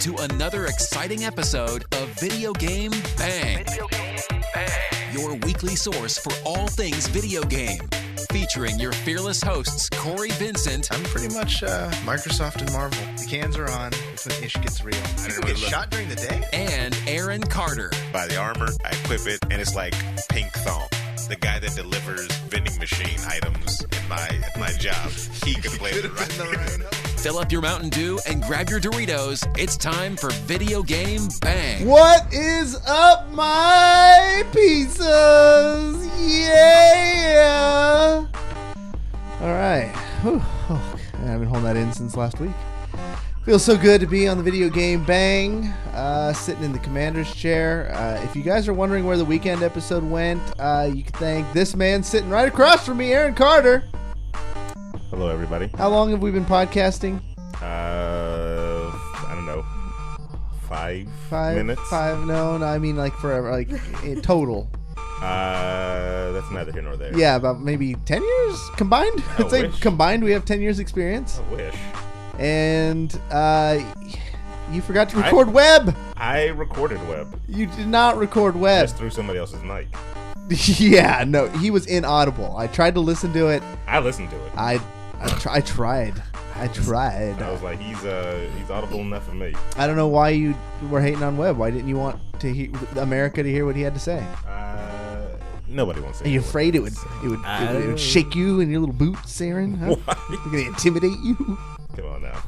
to another exciting episode of Video Game Bang. Your weekly source for all things video game. Featuring your fearless hosts, Cory, Vincent. I'm pretty much Microsoft and Marvel. The cans are on. It's when ish gets real. People get shot during the day? And Aaron Carter. Buy the armor, I equip it, and it's like pink thong. The guy that delivers vending machine items in my job, he could play it right. Fill up your Mountain Dew and grab your Doritos. It's time for Video Game Bang. What is up, my pizzas? Yeah! All right. Whew. Oh, I've been holding that in since last week. Feels so good to be on the Video Game Bang, sitting in the commander's chair. If you guys are wondering where the weekend episode went, you can thank this man sitting right across from me, Aaron Carter. Hello, everybody. How long have we been podcasting? I don't know. 5 minutes? No, I mean like forever, like in total. That's neither here nor there. Yeah, about maybe 10 years combined. I'd say combined we have 10 years experience. I wish. And you forgot to record web. I recorded web. You did not record web. Just through somebody else's mic. Yeah, no, he was inaudible. I tried to listen to it. I listened to it. I tried. I was like, he's audible enough for me. I don't know why you were hating on web. Why didn't you want to hear America to hear what he had to say? Nobody wants to. Are you afraid it would shake you in your little boots, Aaron? Huh? Why? We're gonna intimidate you. Come on now.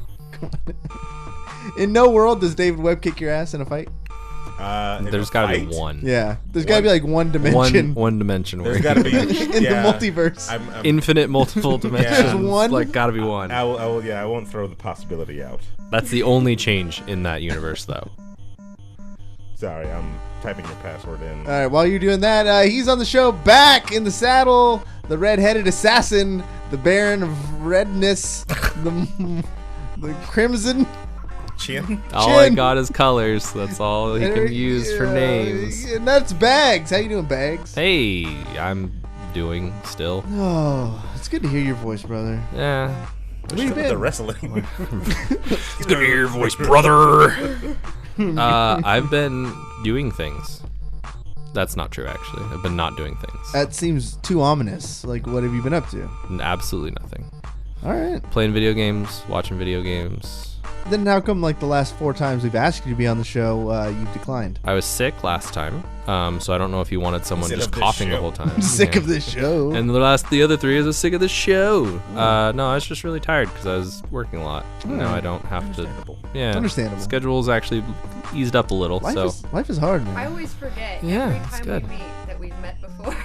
In no world does David Webb kick your ass in a fight. There's got to be one. Yeah, there's got to be like one dimension. One dimension. There's got to be in the multiverse. Infinite multiple dimensions. There's one. Like, got to be one. I won't throw the possibility out. That's the only change in that universe, though. Sorry, I'm typing your password in. All right, while you're doing that, he's on the show, back in the saddle, the red-headed assassin, the Baron of Redness, the Crimson Chin. All I got is colors. That's all he can use for names. And that's Bags. How you doing, Bags? Hey, I'm doing still. Oh, it's good to hear your voice, brother. Yeah. Where you been? The wrestling. It's good to hear your voice, brother. I've been doing things. That's not true, actually. I've been not doing things. That seems too ominous. Like, what have you been up to? Absolutely nothing. All right. Playing video games, watching video games. Then how come, like, the last 4 times we've asked you to be on the show, you've declined? I was sick last time, so I don't know if you wanted someone just coughing the whole time. I'm sick of this show. And the other 3 is I was sick of this show. No, I was just really tired because I was working a lot. Now I don't have to. Yeah, understandable. Schedule's actually eased up a little. Life is hard, man. I always forget Yeah, every it's time good. we meet that we've met before.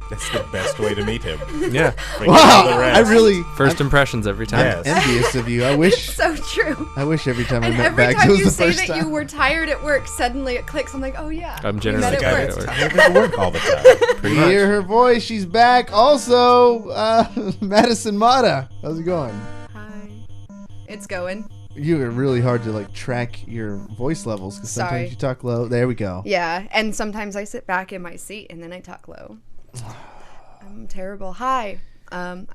That's the best way to meet him. Yeah. Wow, I really First impressions every time. Yes. envious of you. I wish. So true. I wish every time I And met every Bags time it was you the say first that time. you were tired at work, suddenly it clicks. I'm like, oh yeah. I'm we generally met tired at at work. work. I never work all the time. Pretty You much. hear her voice. She's back. Also, Madison Motta. How's it going? Hi. It's going. You are really hard to like track your voice levels because sometimes Sorry. you talk low. There we go. Yeah, and sometimes I sit back in my seat and then I talk low. I'm terrible. Hi.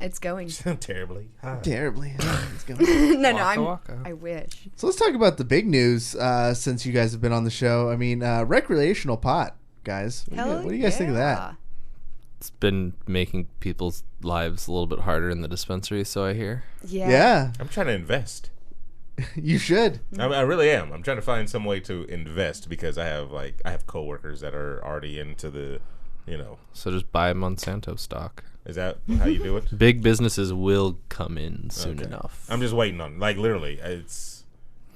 It's going. Terribly. Terribly. It's going. No, I wish. So let's talk about the big news since you guys have been on the show. I mean, recreational pot, guys. What do you guys think of that? It's been making people's lives a little bit harder in the dispensary, so I hear. Yeah. I'm trying to invest. You should. I really am. I'm trying to find some way to invest because I have coworkers that are already into the, So just buy Monsanto stock. Is that how you do it? Big businesses will come in soon enough. I'm just waiting on, literally, it's...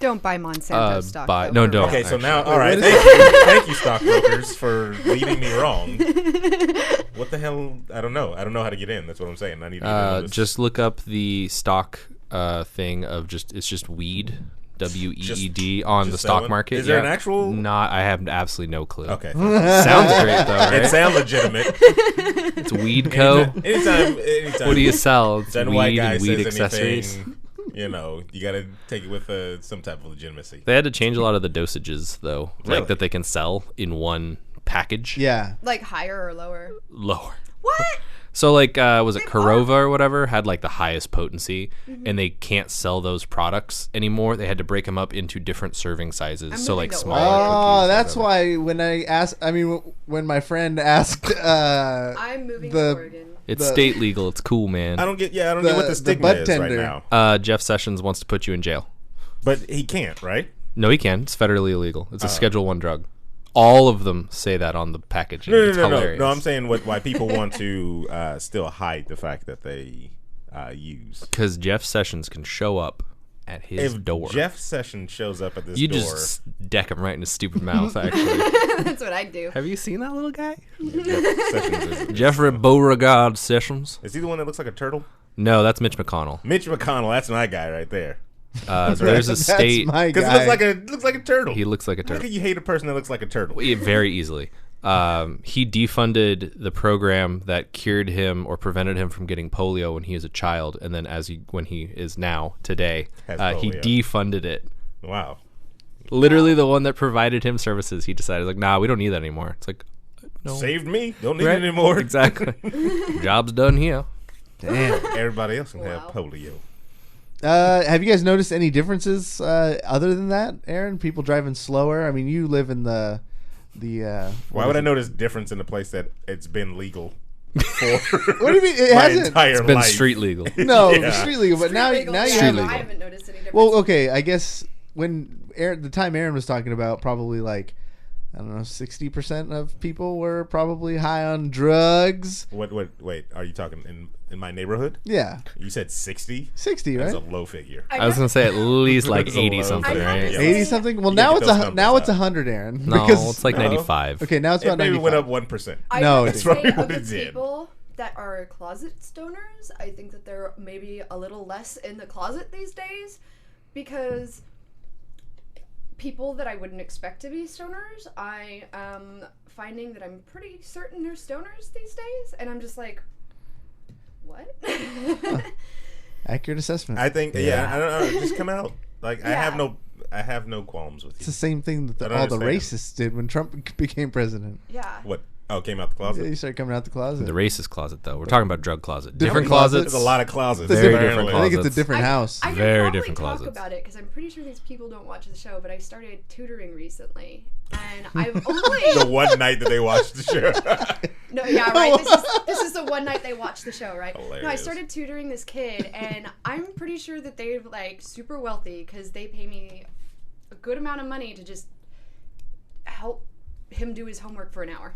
Don't buy Monsanto stock. No, don't. Okay, so actually. now, all right, thank you, stockbrokers, for leading me wrong. What the hell? I don't know. I don't know how to get in. That's what I'm saying. I need to know this. Just look up the stock thing of it's just weed. WEED on the stock selling? Is Is there an actual? Not. I have absolutely no clue. Okay. Sounds great though, right? It sounds legitimate. It's Weed Co. Anytime. What do you sell? It's Then white weed guy and weed says accessories. anything, you got to take it with some type of legitimacy. They had to change a lot of the dosages though, Really? like that they can sell in one package. Yeah. Like higher or lower? Lower. What? So like, was it Korova or whatever had like the highest potency, and they can't sell those products anymore. They had to break them up into different serving sizes. So like smaller. Oh, that's why when when my friend asked, I'm moving to Oregon. It's state legal. It's cool, man. I don't get what the stigma is right now. Jeff Sessions wants to put you in jail. But he can't, right? No, he can. It's federally illegal. It's a Schedule 1 drug. All of them say that on the package. No. I'm saying why people want to still hide the fact that they use. Because Jeff Sessions can show up at his door. Jeff Sessions shows up at this door. You just deck him right in his stupid mouth, actually. That's what I do. Have you seen that little guy? Jeff Sessions is Jeffrey Beauregard Sessions. Is he the one that looks like a turtle? No, that's Mitch McConnell. Mitch McConnell, that's my guy right there. There's a state because it looks like a turtle. He looks like a turtle. How can you hate a person that looks like a turtle? Very easily. He defunded the program that cured him or prevented him from getting polio when he was a child, and then when he is now today, he defunded it. Wow. Literally the one that provided him services. He decided like, nah, we don't need that anymore. It's like, no. Saved me. Don't need it anymore. Exactly. Job's done here. Damn. Everybody else can have polio. Have you guys noticed any differences other than that, Aaron? People driving slower. I mean, you live in the. Why would I notice difference in a place that it's been legal for? What do you mean? It my hasn't. entire It's been life. street legal. No, street legal. But now you I have. haven't noticed any difference. Well, okay. I guess the time Aaron was talking about, probably like, I don't know, 60% of people were probably high on drugs. Wait, are you talking in my neighborhood? Yeah. You said 60? 60, right? That's a low figure. I was gonna say at least like It's a 80 low something, figure. right? Yeah. 80 something. Well, You now get it's those numbers 100, Aaron. No, because it's like 95. okay, now it's It about maybe 95. went up 1%. No, I would it's say probably of what the it did. people that are closet stoners, I think that they're maybe a little less in the closet these days, because people that I wouldn't expect to be stoners, I am finding that I'm pretty certain they're stoners these days, and I'm just like, what? Accurate assessment. I think, I don't know. Just come out. Like, Yeah. I have no qualms with It's you. the same thing that I don't all the understand. racists did when Trump became president. Yeah. What? Oh, came out the Yeah, closet? you started coming out the closet. The racist closet, though. We're talking about drug closet. Different Different closets. closets. There's a lot of closets. It's a Very apparently. different I think it's a closets. different house. I could Very probably different talk closets. about it because I'm pretty sure these people don't watch the show, but I started tutoring recently, and I've only The one night that they watched the show. no, yeah, right. This is the one night they watch the show, right? No, I Hilarious. started tutoring this kid, and I'm pretty sure that they're like super wealthy because they pay me a good amount of money to just help him do his homework for an hour.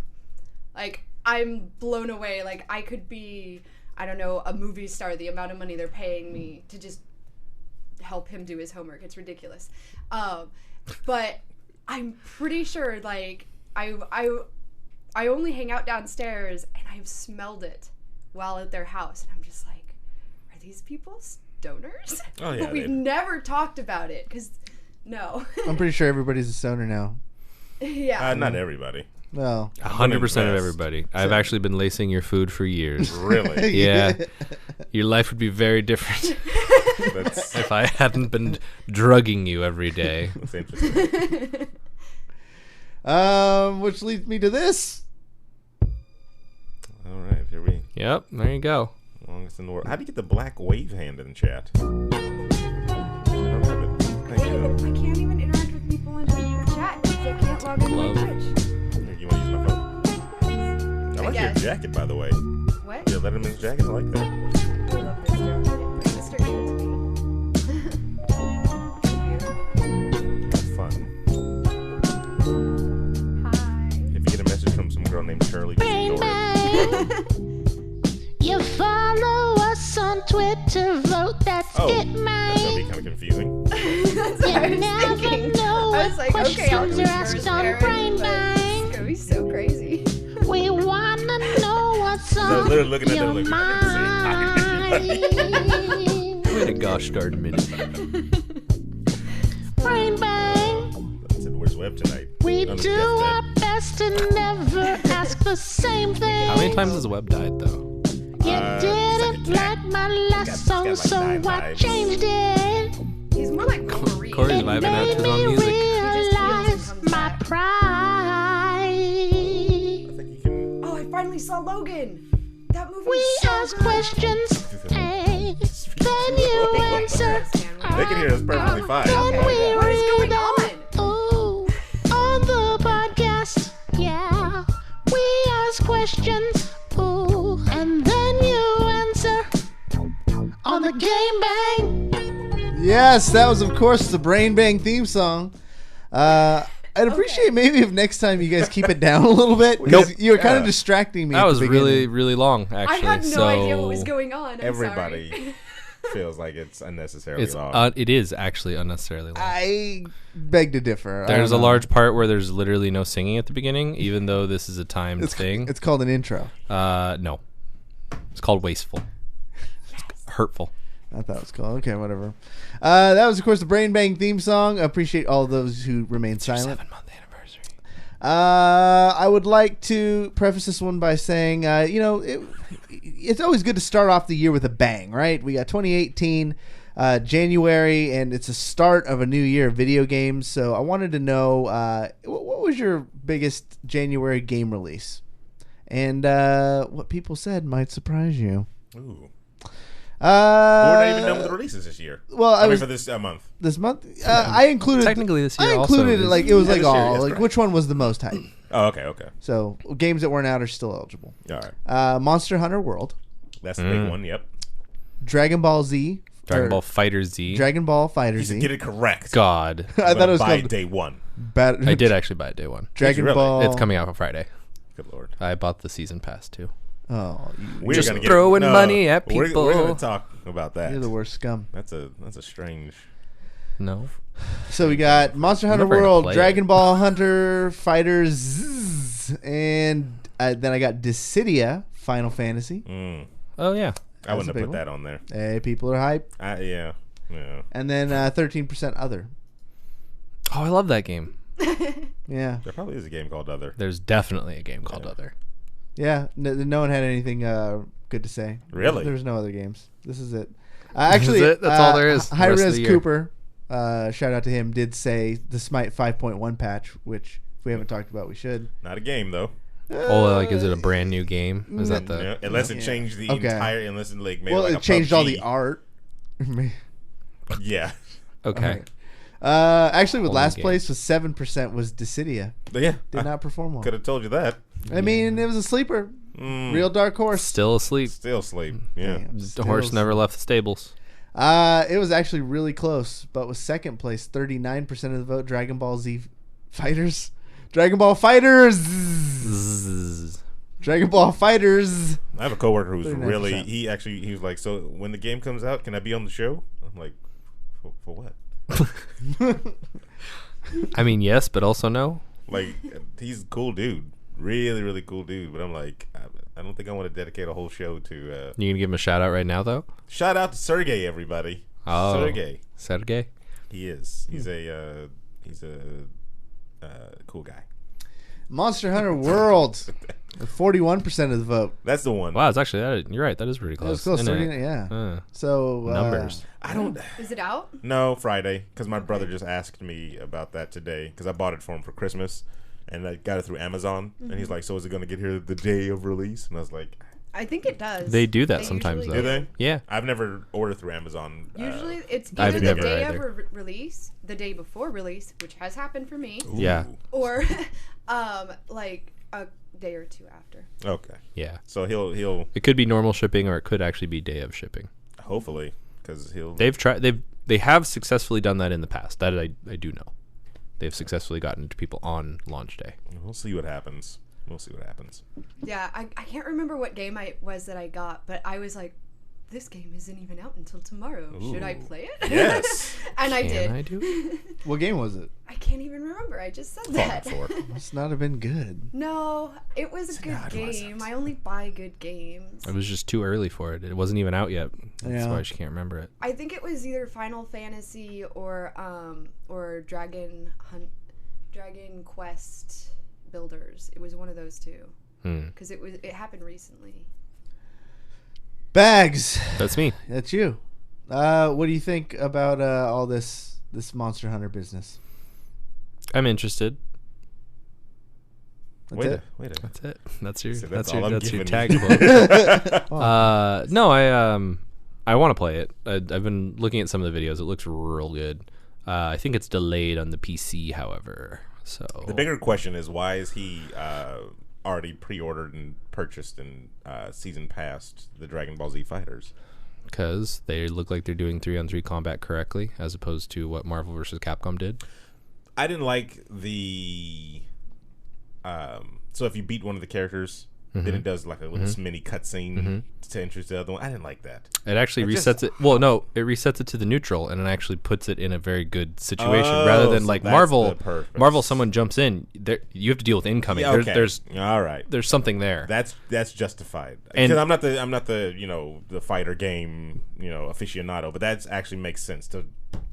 Like, I'm blown away. Like, I could be, I don't know, a movie star, the amount of money they're paying me to just help him do his homework. It's ridiculous. But I'm pretty sure, like, I only hang out downstairs, and I've smelled it while at their house, and I'm just like, are these people stoners? Oh, yeah, But we've they- never talked about it, because, no. I'm pretty sure everybody's a stoner now. Yeah. Not everybody. Well, 100% of Invest. everybody. I've actually been lacing your food for years. Really? Yeah. Your life would be very different That's if I hadn't been drugging you every day. interesting. which leads me to this. All right, here we Yep, there you go. longest in the world. How do you get the black wave hand in the chat? I don't have it. Thank I you. can't even interact with people in the chat because I can't log into Love. my Twitch. Here, you want to use my phone? I like your guess. jacket, by the way. What? Your Letterman's jacket, I like that. I love this joke. Mr. gave it to me. Have fun. Hi. If you get a message from some girl named Shirley, just ignore it. You follow us on Twitter, vote, that's Oh, it, that's gonna man. be kind of confusing. That's what I You was never thinking. know I was like, what okay, I'll questions go are first, asked on Aaron, Brain but Bang. it's gonna be so crazy. We wanna know what's I was on literally looking at your them like, I mind. Wait a gosh darn minute. Brain Bang. I said, where's Web tonight? We On his do our deathbed. best to never ask the same thing. How many times has Webb died, though? You he's didn't like a cat. like my last He's song, got like so 9 I vibes. changed it. He's more like Cory. Cory's vibing out to his own music. Realize comes my back. pride. I think you can. Oh, I finally saw Logan. That that movie We is so ask good. questions, and then you answer. They can hear us perfectly fine. Then we What is read going them. on? Ooh, on the podcast, yeah. We ask questions, ooh, and then you answer on the Game Bang. Yes, that was, of course, the Brain Bang theme song. I'd appreciate maybe if next time you guys keep it down a little bit. Because you were kind of distracting me. That at was the beginning. really, really long, I actually. had no so idea what was going on. I'm Everybody sorry. feels like it's unnecessarily It's long. it is actually unnecessarily long. I beg to differ. I There's a don't know. large part where there's literally no singing at the beginning, even though this is a timed thing. It's called an intro. No, it's called wasteful. It's hurtful. I thought it was called. Okay, whatever. That was, of course, the Brain Bang theme song. I appreciate all those who remain silent. 7-month anniversary. I would like to preface this one by saying, it's always good to start off the year with a bang, right? We got 2018, January, and it's a start of a new year of video games. So I wanted to know, what was your biggest January game release? And what people said might surprise you. Ooh. We're not even done with the Uh, releases this year. well, I was for this month. this month. I included Technically this year I also included it is- like it was Yeah, like this year, all that's like correct. which one was the most hype. Oh, okay. So games that weren't out are still eligible. All right. Monster Hunter World, That's the big one. Yep. Dragon Ball Z, Dragon or Ball FighterZ. Dragon Ball Fighter You should Z. get it correct. God, I thought it was by called day one. I did actually buy it day one. Dragon really? Ball. It's coming out on Friday. Good lord. I bought the season pass too. Oh, We're Just gonna throwing money at We're people. going to talk about that. you're the worst scum. That's a strange. No, So we got Monster Hunter never gonna World, play Dragon it. Ball Hunter Fighters, and then I got Dissidia Final Fantasy. oh yeah, I wouldn't a have big put one. that on there. Hey, people are hype. Yeah. And then 13% other. Oh, I love that game. Yeah, There probably is a game called Other. There's definitely a game called Other. yeah. No one had anything good to say. Really? There's no other games. This is it. Actually, This is it? That's all there is the High rest of Res the year. Cooper, shout out to him, did say the Smite 5.1 patch, which if we haven't talked about, we should. Not a game though. Oh, like is it a brand new game? Is that Yeah, the? unless it changed the Okay. entire. Unless it like made Well, like it a changed all the PUBG. art. Yeah. Okay. Actually, with Whole new last game. place was 7% was Dissidia. But yeah. Did not perform well. Could have told you that. I mean, it was a sleeper. Real dark horse. Still asleep. Still sleep. Yeah. Damn, The still horse never left the stables. It was actually really close, but was second place, 39% of the vote. Dragon Ball Z Fighters. Dragon Ball Fighters. Zzz. Dragon Ball Fighters. I have a coworker who's 39%. really. He was like, so when the game comes out, can I be on the show? I'm like, for what? I mean, yes, but also no. Like, he's a cool dude. Really, really cool dude. But I'm like, I don't think I want to dedicate a whole show to. You gonna give him a shout out right now, though? Shout out to Sergey, everybody. Oh, Sergey. Sergey. He is. He's a cool guy. Monster Hunter World. With 41% of the vote. That's the one. Wow, it's actually you're right. That is pretty That was close. close. isn't 39, it? yeah. So Numbers. I don't. Is it out? No, Friday, because my brother just asked me about that today because I bought it for him for Christmas, and I got it through Amazon. And he's like, "So is it going to get here the day of release?" And I was like, I think it does. They do that sometimes, usually though. "Do they?" Yeah. I've never ordered through Amazon. Usually it's I've either the never day either. of release, the day before release, which has happened for me, Ooh. Yeah. or like a day or two after. Okay. Yeah. So he'll It could be normal shipping, or it could actually be day of shipping. hopefully because he'll. They have successfully done that in the past. That I do know. They've successfully gotten to people on launch day. We'll see what happens. We'll see what happens. Yeah, I can't remember what game I was that I got, but I was like, this game isn't even out until tomorrow. Should I Ooh. play it? Yes. And I Can did. I do it? What game was it? I can't even remember. I just said Fallout that. 4. Must not have been good. No, it was a good no, it game. wasn't. I only buy good games. It was just too early for it. It wasn't even out yet. That's Yeah. why she can't remember it. I think it was either Final Fantasy or Dragon Quest Builders. It was one of those two because it happened recently. Bags. That's me. That's you. What do you think about all this Monster Hunter business? I'm interested. That's it. That's your that's your all tag I'm quote. No, I want to play it. I've been looking at some of the videos. It looks real good. I think it's delayed on the PC, however. So the bigger question is, why is he already pre-ordered and purchased and season passed the Dragon Ball Z Fighters? Because they look like they're doing 3-on-3 combat correctly, as opposed to what Marvel vs. Capcom did. I didn't like the so if you beat one of the characters, then it does like a little mini cutscene to introduce the other one. I didn't like that. It actually resets it. Well, no, it resets it to the neutral, and it actually puts it in a very good situation rather than like Marvel. Marvel, someone jumps in, you have to deal with incoming. Yeah, okay. There's all right. There's something there. That's justified. Because I'm not the the fighter game aficionado, but that actually makes sense to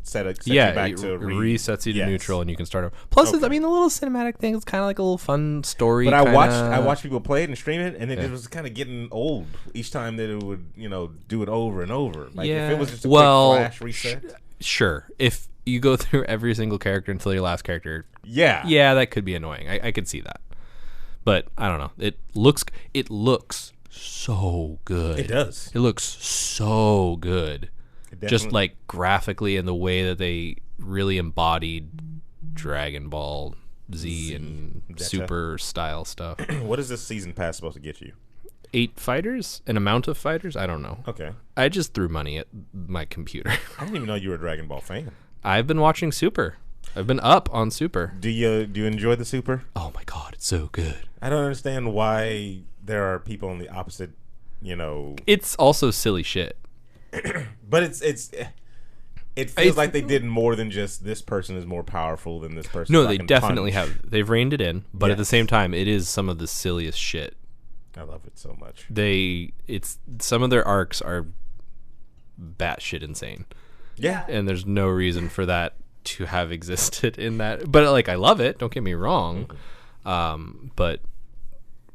set you back to resets you to neutral, and you can start over. Plus, it's, the little cinematic thing. It's kind of like a little fun story. But I watched people play it and stream it, and it was kind of getting old each time that it would do it over and over. Like if it was just a quick flash reset. Sure. If you go through every single character until your last character, that could be annoying. I could see that, but I don't know. It looks so good. It does. It looks so good. Just like graphically and the way that they really embodied Dragon Ball Z and Super style stuff. What is this season pass supposed to get you? 8 fighters? An amount of fighters? I don't know. Okay. I just threw money at my computer. I didn't even know you were a Dragon Ball fan. I've been watching Super. I've been up on Super. Do you enjoy the Super? Oh my god, it's so good. I don't understand why there are people on the opposite, It's also silly shit. But it feels like they did more than just this person is more powerful than this person. No, they definitely have. They've reined it in, but at the same time, it is some of the silliest shit. I love it so much. Some of their arcs are batshit insane. Yeah. And there's no reason for that to have existed in that. But I love it. Don't get me wrong. But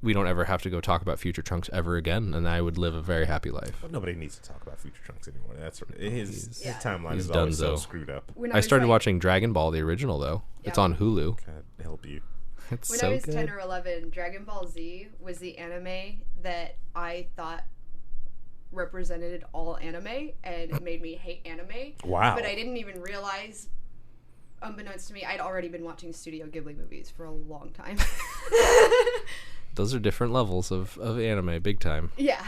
we don't ever have to go talk about Future Trunks ever again, and I would live a very happy life. Well, nobody needs to talk about Future Trunks anymore. That's his timeline is always so screwed up. I started watching Dragon Ball, the original, though. Yeah. It's on Hulu. God help you. It's when so I was good. 10 or 11, Dragon Ball Z was the anime that I thought represented all anime, and it made me hate anime. Wow. But I didn't even realize, unbeknownst to me, I'd already been watching Studio Ghibli movies for a long time. Those are different levels of anime, big time. Yeah.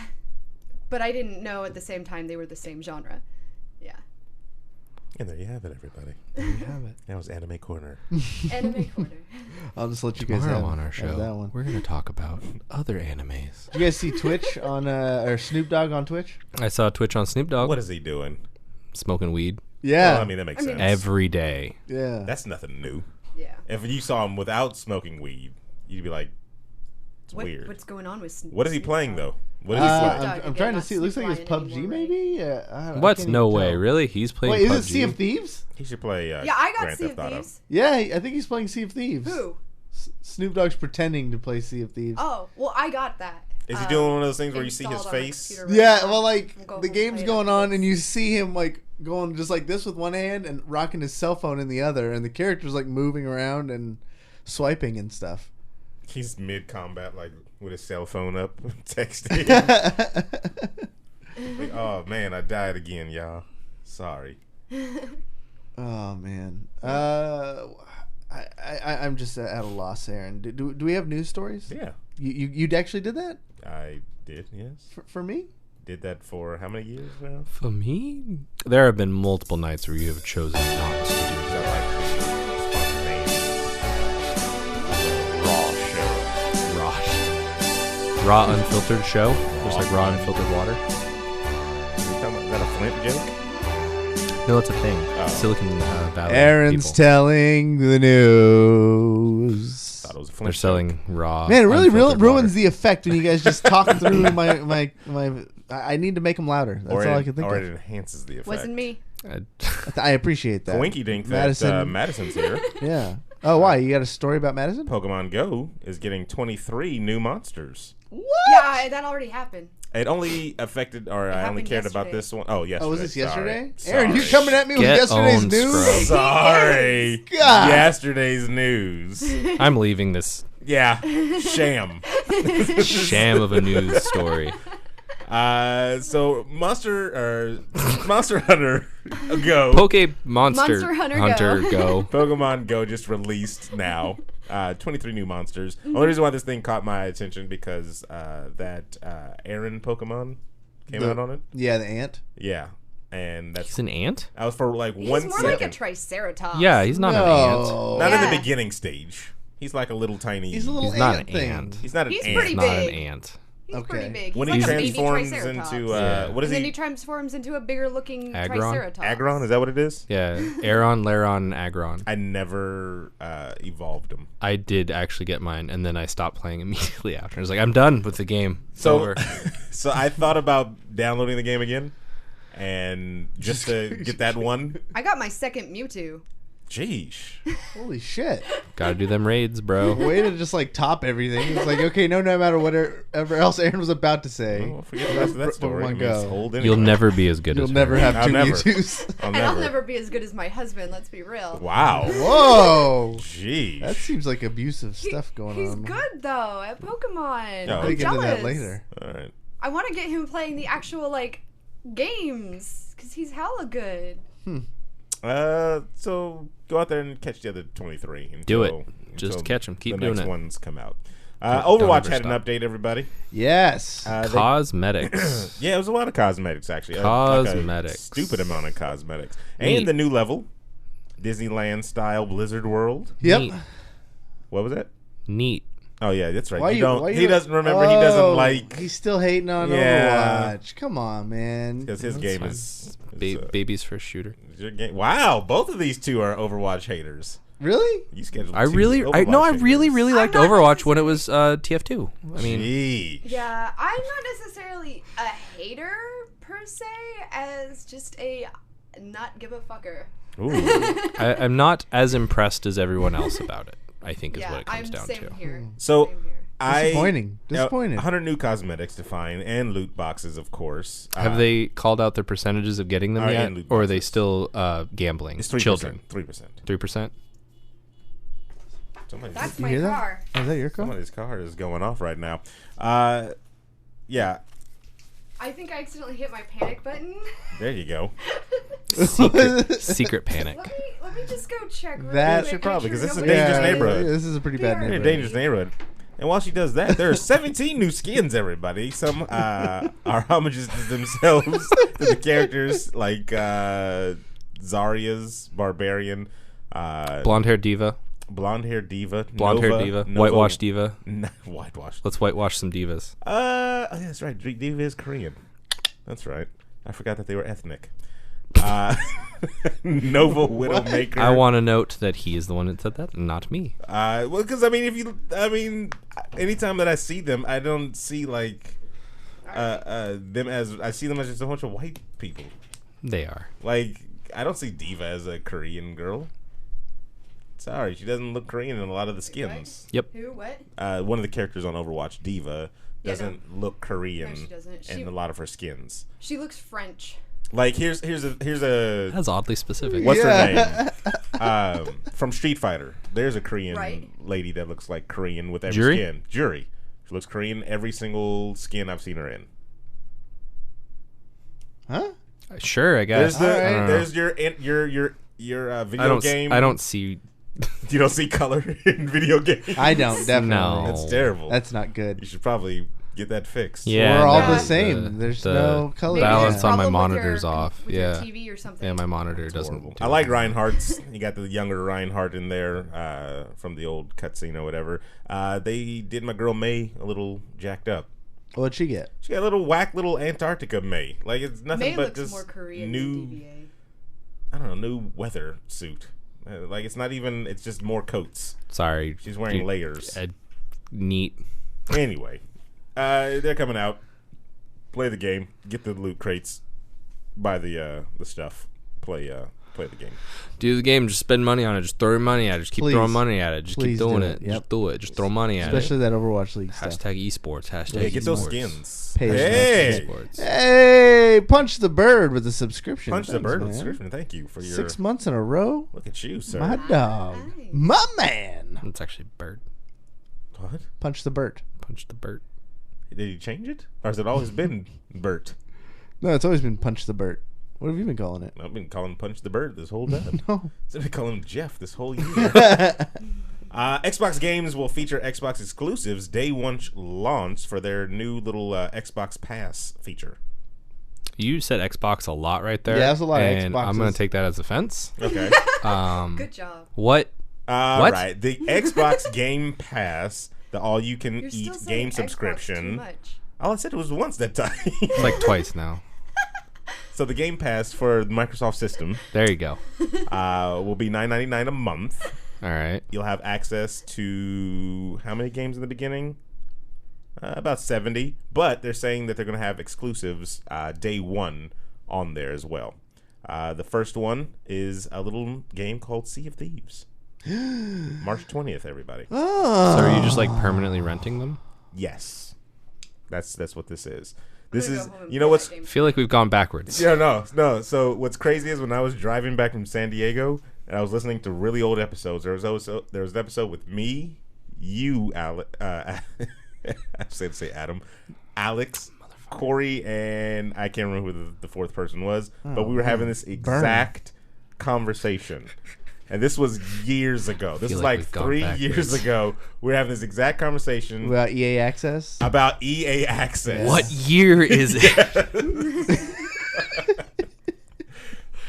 But I didn't know at the same time they were the same genre. Yeah. And there you have it, everybody. There you have it. That was Anime Corner. Anime Corner. I'll just let you guys have on our show. that one. We're going to talk about other animes. Did you guys see Twitch on or Snoop Dogg on Twitch? I saw Twitch on Snoop Dogg. What is he doing? Smoking weed. Yeah. Well, I mean, that makes sense. Every day. Yeah. That's nothing new. Yeah. If you saw him without smoking weed, you'd be like, it's weird. What's going on with Snoop? What is he playing, though? What is he playing? I'm trying to see. It looks like it's PUBG, maybe? What? No way. Really? He's playing Wait, PUBG? is it Sea of Thieves? He should play Yeah, I got Grand Sea of Theft Auto. Thieves. Yeah, I think he's playing Sea of Thieves. Who? Snoop Dogg's pretending to play Sea of Thieves. Oh, well, I got that. Is he doing one of those things where you see his installed on my face? computer right Yeah, now. well, the home game's play it going after on, this. and you see him, going just like this with one hand and rocking his cell phone in the other, and the character's, moving around and swiping and stuff. He's mid-combat, with his cell phone up, texting. Oh, man, I died again, y'all. Sorry. Oh, man. I'm just at a loss, Aaron. Do we have news stories? Yeah. You actually did that? I did, yes. For me? Did that for how many years now? For me? There have been multiple nights where you have chosen not to do Raw unfiltered show? Just like raw unfiltered water? Is that a Flint joke? No, it's a thing. Silicon Valley. Aaron's people. telling the news. Thought it was a Flint They're selling raw. Man, it really unfiltered ruins water. the effect when you guys just talk through my. I need to make them louder. That's all I can think or of. it enhances the effect. Wasn't me. I appreciate that. Coinky dink that Madison's here. Yeah. Oh, why? You got a story about Madison? Pokemon Go is getting 23 new monsters. What? Yeah, that already happened. It only affected, or I only cared about yesterday. this one. Oh, yesterday. Oh, was this yesterday? Sorry. Aaron, you coming at me with Get yesterday's owned, news? scrub. Sorry. God. Yesterday's news. I'm leaving this Yeah, sham. Sham of a news story. So Monster Hunter Go. Monster Hunter Go. Pokemon Go just released now. 23 new monsters. Only reason why this thing caught my attention because that Aaron Pokemon came out on it. Yeah, the ant. Yeah. And that's He's an ant? I was for like He's 1 more second. like a Triceratops. Yeah, he's not an ant. Not in Yeah. the beginning stage. He's like a little tiny. He's a little He's not ant an thing. ant. He's not an He's ant. pretty Not an big. ant. He's Okay. pretty big. When He's he like a baby transforms Triceratops. into Yeah. what is and then he? he transforms into a bigger looking Agron? Triceratops. Agron? Is that what it is? Yeah, Aeron, Laron, Agron. I never evolved him. I did actually get mine, and then I stopped playing immediately after. I was like, I'm done with the game. It's over. So I thought about downloading the game again, and just to get that one. I got my second Mewtwo. Jeez. Holy shit. Gotta do them raids, bro. Way to just like top everything. It's like, okay, no matter whatever else Aaron was about to say. Well, forget the rest of that story. Pokemon I mean, it's Go. old You'll anyway. never be as good You'll as her. never have I'll 2 never. Mewtwo's. I'll And never. I'll never be as good as my husband, let's be real. Wow. Whoa. Jeez. That seems like abusive He- stuff going he's on. good though at Pokemon. No. I'm We'll get into that jealous. later. All right. I want to get him playing the actual like games because he's hella good. So go out there and catch the other 23. Do it. until Just catch 'em. Keep the doing next it. ones come out. Don't Overwatch ever had an stop. update, everybody. Yes. Cosmetics. Yeah, it was a lot of cosmetics, actually. Like Cosmetics. a stupid amount of cosmetics. Neat. And the new level, Disneyland-style Blizzard World. Yep. Neat. What was that? Neat. Oh, yeah, that's right. Why He doesn't remember. He doesn't like... He's still hating on Yeah. Overwatch. Come on, man. Because his That's game fine. is Baby's first shooter. your game. Wow, both of these two are Overwatch haters. Really? You scheduled I two really Overwatch haters. really liked not Overwatch when it was TF2. I mean, Gee. Yeah, I'm not necessarily a hater per se, as just a not give a fucker. Ooh. I'm not as impressed as everyone else about it. I think is Yeah, what it comes I'm down same to. here. So Same here. Disappointing. Disappointed. 100 new cosmetics to find and loot boxes, of course. Have they called out their percentages of getting them yet, and loot or are they boxes. still gambling? It's 3%. Children, 3%. 3%. That's You my hear that? car. Oh, is that your car? Somebody's car is going off right now. Yeah, I think I accidentally hit my panic button. there you go. Secret panic. Let me just go check. Really That quick, should make probably, sure 'cause this is a nobody's dangerous getting- neighborhood. This is a pretty bad Very In a neighborhood. dangerous neighborhood. And while she does that, there are 17 new skins, everybody. Some are homages to themselves, to the characters, like Zarya's Barbarian, Blonde-haired diva. Blonde-haired diva, Blonde-haired Nova, diva. Nova- Whitewash diva. Whitewash. Let's whitewash some divas. Oh, yeah, that's right. Diva is Korean. That's right. I forgot that they were ethnic. Nova Widowmaker. I want to note that he is the one that said that, not me. Well, because anytime that I see them, I don't see like them as I see them as just a bunch of white people. They are. Like I don't see Diva as a Korean girl. Sorry, she doesn't look Korean in a lot of the skins. Yep. Who? What? One of the characters on Overwatch, Diva, Yeah, doesn't look Korean No, she doesn't. in a lot of her skins. She looks French. Like here's a That's oddly specific. what's her name? From Street Fighter. There's a Korean Right. lady that looks like Korean with every Juri? skin. Juri. She looks Korean every single skin I've seen her in. Huh? Sure, I guess. There's your video game. I don't see. You don't see color in video games. I don't, definitely. No. That's terrible. That's not You good. should probably get that fixed. Yeah, We're all no, the same. There's the no color. Maybe balance there's on my problem with monitor's your- off. with your Yeah. TV or something. Yeah, my monitor Horrible. doesn't. do I like it. Reinhardt's. You got the younger Reinhardt in there from the old cutscene or whatever. They did my girl May a little jacked up. What'd she get? She got a little whack little Antarctica May. Like it's nothing May but looks just more Korean new. than DBA. I don't know, new weather suit. Like it's not even. It's just more coats. Sorry. She's wearing Dude, layers. Neat. Anyway, they're coming out. Play the game. Get the loot crates. Buy the stuff. Play the game. Do the game. Just spend money on it. Just throw your money at it. Just keep Please. throwing money at it. Just Please keep doing do it. it. Yep. Just do it. Just throw money at Especially it. that Overwatch League stuff. Hashtag esports. Hashtag Yeah, get those esports. skins. Page Hey, Esports. Hey, Punch the Bird with the subscription. punch the Thanks, bird man. with subscription. Thank you for your 6 months in a row. Look at you, sir. My dog. Nice. My man. It's actually bird. What? Punch the Bert. Punch the Bert. Did he change it? Or has it always been Bert? No, it's always been Punch the Bert. What have you been calling it? I've been calling Punch the Bird this whole time. No. I've been calling him Jeff this whole year. Xbox games will feature Xbox exclusives day one launch for their new little Xbox Pass feature. You said Xbox a lot right there. Yeah, that's a lot of and I'm going Xboxes. to take that as offense. Okay. Good job. What? What? Right. The Xbox Game Pass, the all-you-can-eat You're still game saying Xbox subscription. too much. All I said was once that time. It's like twice now. So the Game Pass for the Microsoft system There you go. will be $9.99 a month. All right. You'll have access to how many games in the beginning? About 70. But they're saying that they're going to have exclusives day one on there as well. The first one is a little game called Sea of Thieves. March 20th, everybody. Oh. So are you just like permanently renting them? Yes. That's what this is. I'm This gonna is, go home and you know play what's... that game. I feel like we've gone backwards. Yeah, no. So what's crazy is when I was driving back from San Diego and I was listening to really old episodes, there was an episode with me, you, I say Adam, Alex, Cory, and I can't remember who the fourth person was, but we were having this exact conversation. And this was years ago. This is like we've gone 3 backwards. years ago. We were having this exact conversation About EA Access? about EA Access. What year is it?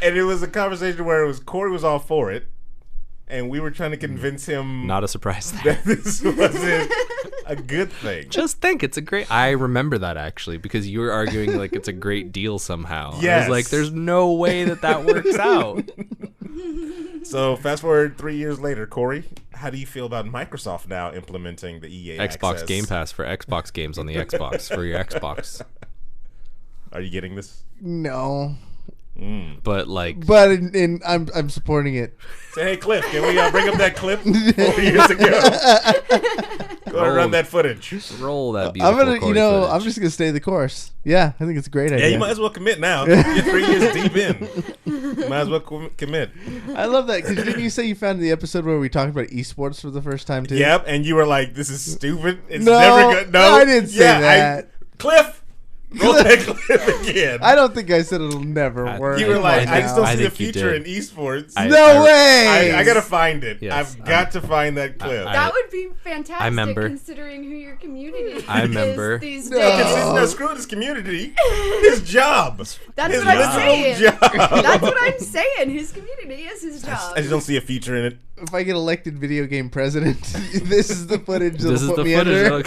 And it was a conversation where it was Cory was all for it, and we were trying to convince him Not a surprise there. that this wasn't a good thing. Just think, it's a great... I remember that, actually, because you were arguing like it's a great deal somehow. I Yes. was like, there's no way that works out. So fast forward 3 years later, Cory, how do you feel about Microsoft now implementing the EA Xbox Access? Game Pass for Xbox games on the Xbox for your Xbox. Are you getting this? No. But like... But I'm supporting it. Say, hey, Cliff, can we bring up that clip 4 years ago? Go ahead and run that footage. Roll that beautiful I'm gonna, Cory I'm footage. just gonna stay the course. Yeah, I think it's a great idea. Yeah, you might as well commit now. You're 3 years deep in. You might as well commit. I love that because didn't you say you found the episode where we talked about esports for the first time too? Yep, and you were like, "This is stupid. It's No, never good." No, I didn't say that. Cliff, roll that clip again. I don't think I said it'll never work. You were like, I "I just don't I see a think you future did. in esports." No way! I gotta find it. Yes, I've got to find that clip. That would be fantastic, I remember. considering who your community I remember. is these No. days. No, screw his community. His job. That's His what I'm literal saying. job. That's what I'm saying. His community is his job. I just don't see a future in it. If I get elected video game president, this is the footage that'll This is put the me footage. under.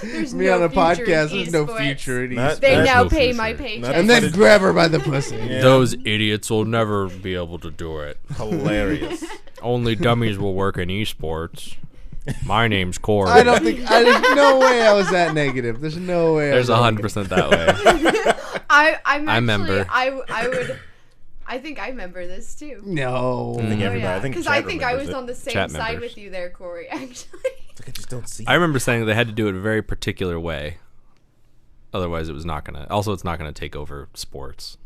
There's Me no on a future podcast, in there's no esports. future in Not- esports. They There's now no pay future. my Not paycheck. And then footage. grab her by the pussy. Yeah. Those idiots will never be able to do it. Hilarious. Only dummies will work in esports. My name's Cory. I don't think. There's no way I was that negative. There's no way. There's I was 100% that way. I'm actually, remember. I think I remember this too. No. I think everybody. I think Because chat I think I remembers was it. on the same Chat side members. with you there, Cory. Actually, It's like I just don't see. I remember saying they had to do it a very particular way. Otherwise, it was not gonna. Also, it's not gonna take over sports.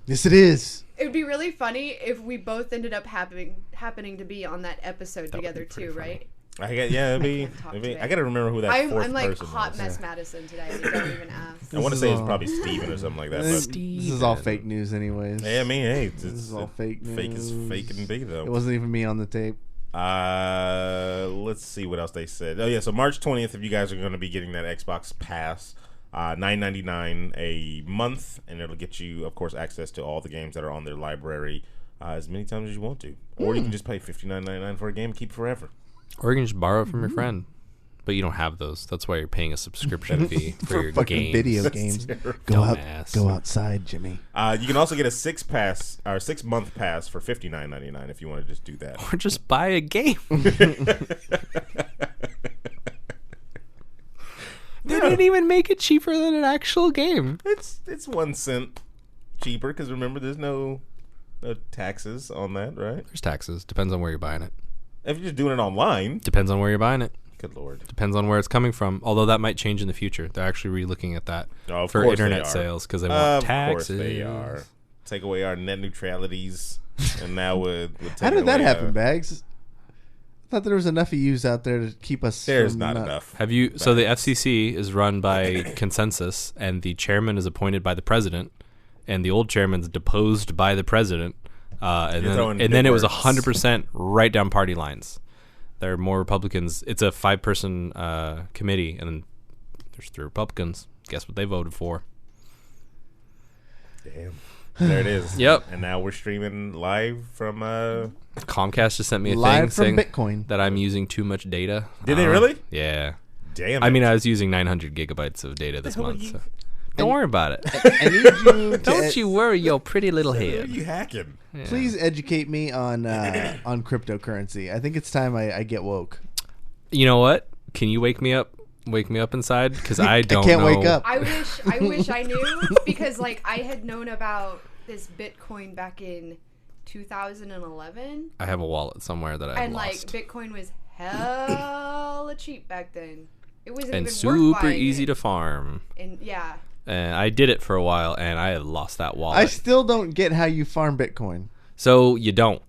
Yes, it is. it would be really funny if we both ended up happening to be on that episode That would together be pretty too, funny. right? It'd be. can't talk today. I gotta remember who that fourth I'm like person hot was. mess Madison today. I don't even ask. I want to This say is it's all- probably Steven or something like that. This, But this is all fake news, anyways. yeah, I mean, hey, it's is all fake Fake is news. fake and big It though. wasn't even me on the tape. Let's see what else they said. Oh yeah, so March 20th, if you guys are going to be getting that Xbox Pass, $9.99 a month, and it'll get you, of course, access to all the games that are on their library as many times as you want to, or you can just pay $59.99 for a game and keep it forever. Or you can just borrow it from your friend. But you don't have those. That's why you're paying a subscription fee for your Fucking games. video games. Dumbass. Go outside, Jimmy. You can also get a 6-month pass for $59.99 if you want to just do that. Or just buy a game. They didn't even make it cheaper than an actual game. It's 1 cent cheaper because remember, there's no taxes on that, right? There's taxes. Depends on where you're buying it. If you're just doing it online, Depends on where you're buying it. good lord. Depends on where it's coming from. Although that might change in the future. They're actually re-looking at that Oh, of for course they internet are. sales because they want taxes. Of course they are. Take away our net neutralities, and now we'll take How did that away, happen, Bags? I thought there was enough of yous out there to keep us. There's not enough. Have you? So the FCC is run by consensus, and the chairman is appointed by the president, and the old chairman's deposed by the president, and then it was 100% right down party lines. There are more Republicans. It's a 5-person committee, and then there's 3 Republicans. Guess what they voted for? Damn. There it is. Yep. And now we're streaming live from Comcast just sent me a live thing from saying Bitcoin. that I'm using too much data. Did they really? Yeah. Damn. I mean, I was using 900 gigabytes of data this month. So. Don't worry about it. I need you. Don't you worry your pretty little Who are head. you hacking? Yeah. Please educate me on cryptocurrency. I think it's time I get woke. You know what? Can you wake me up? Wake me up inside, because I don't. I can't know. wake up. I wish I knew, because like I had known about this Bitcoin back in 2011. I have a wallet somewhere that I and lost. like Bitcoin was hella cheap back then. It wasn't And even super worth buying easy it. to farm. And yeah. And I did it for a while, and I had lost that wallet. I still don't get how you farm Bitcoin. So you don't.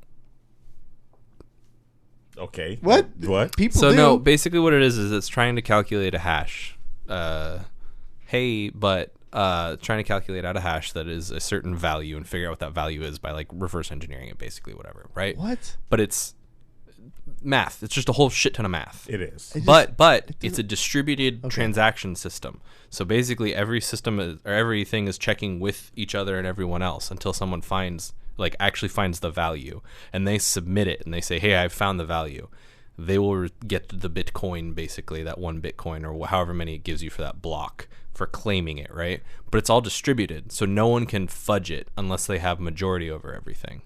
Okay. What? What? People So do. no, basically what it is it's trying to calculate a hash. Trying to calculate out a hash that is a certain value and figure out what that value is by like reverse engineering it, basically, whatever, right? What? But it's math. It's just a whole shit ton of math. It is. But it's a distributed transaction system. So basically every system or everything is checking with each other and everyone else until someone actually finds the value, and they submit it and they say, hey, I've found the value. They will get the Bitcoin, basically that 1 Bitcoin or however many it gives you for that block for claiming it, right? But it's all distributed, so no one can fudge it unless they have majority over everything.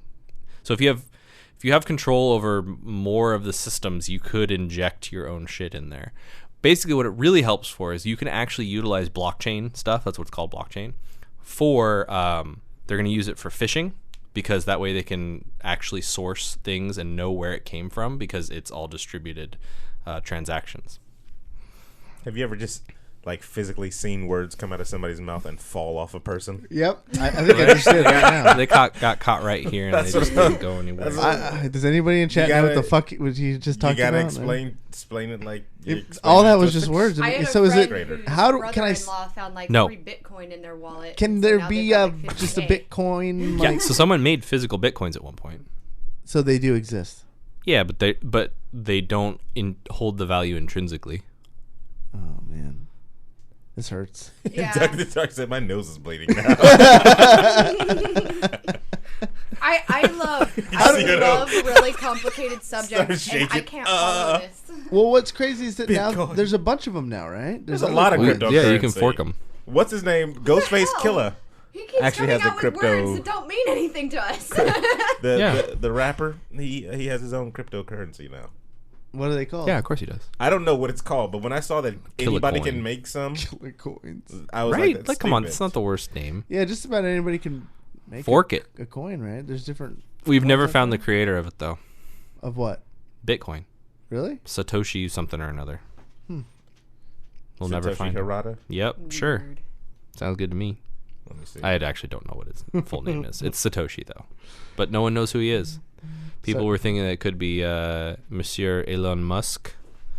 So if you have control over more of the systems, you could inject your own shit in there. Basically what it really helps for is you can actually utilize blockchain stuff, that's what's called blockchain, for they're going to use it for phishing, because that way they can actually source things and know where it came from, because it's all distributed transactions. Have you ever just like physically seen words come out of somebody's mouth and fall off a person? Yep. I think I just did it right now. They got caught right here, and they just didn't go anywhere. Does anybody in chat know what the fuck was you just talking about? You gotta explain it like all that was just words. I had So a is it? friend whose How can I? brother-in-law found like No. 3 Bitcoin in their wallet. Can and there now be they've got, like, just a 50K. Bitcoin? Yeah, Like, so someone made physical Bitcoins at one point. so they do exist. Yeah, but they don't hold the value intrinsically. Oh man, this hurts. Yeah. Doug said my nose is bleeding now. I love really complicated subjects, and I shaking. can't follow this. Well, what's crazy is that now Bitcoin. there's a bunch of them now, right? There's a lot of cryptocurrency. Yeah, you can fork them. What's his name? Ghostface hell? Killer. He keeps Actually coming has a out with crypto- words that don't mean anything to us. The rapper. He has his own cryptocurrency now. What are they called? Yeah, of course he does. I don't know what it's called, but when I saw that anybody Kilocoin. can make some, Killer coins. I was Right? like, Like, come on, stupid. it's not the worst name. Yeah, just about anybody can make Fork it. a coin, right? There's different. We've never forms found the out creator of it, though. there. Of what? Bitcoin. Really? Satoshi something or another. We'll never Satoshi find him. Hirata. Yep, sure. Weird. Sounds good to me. Let me see. I actually don't know what his full name is. It's Satoshi, though. But no one knows who he is. People were thinking that it could be Monsieur Elon Musk,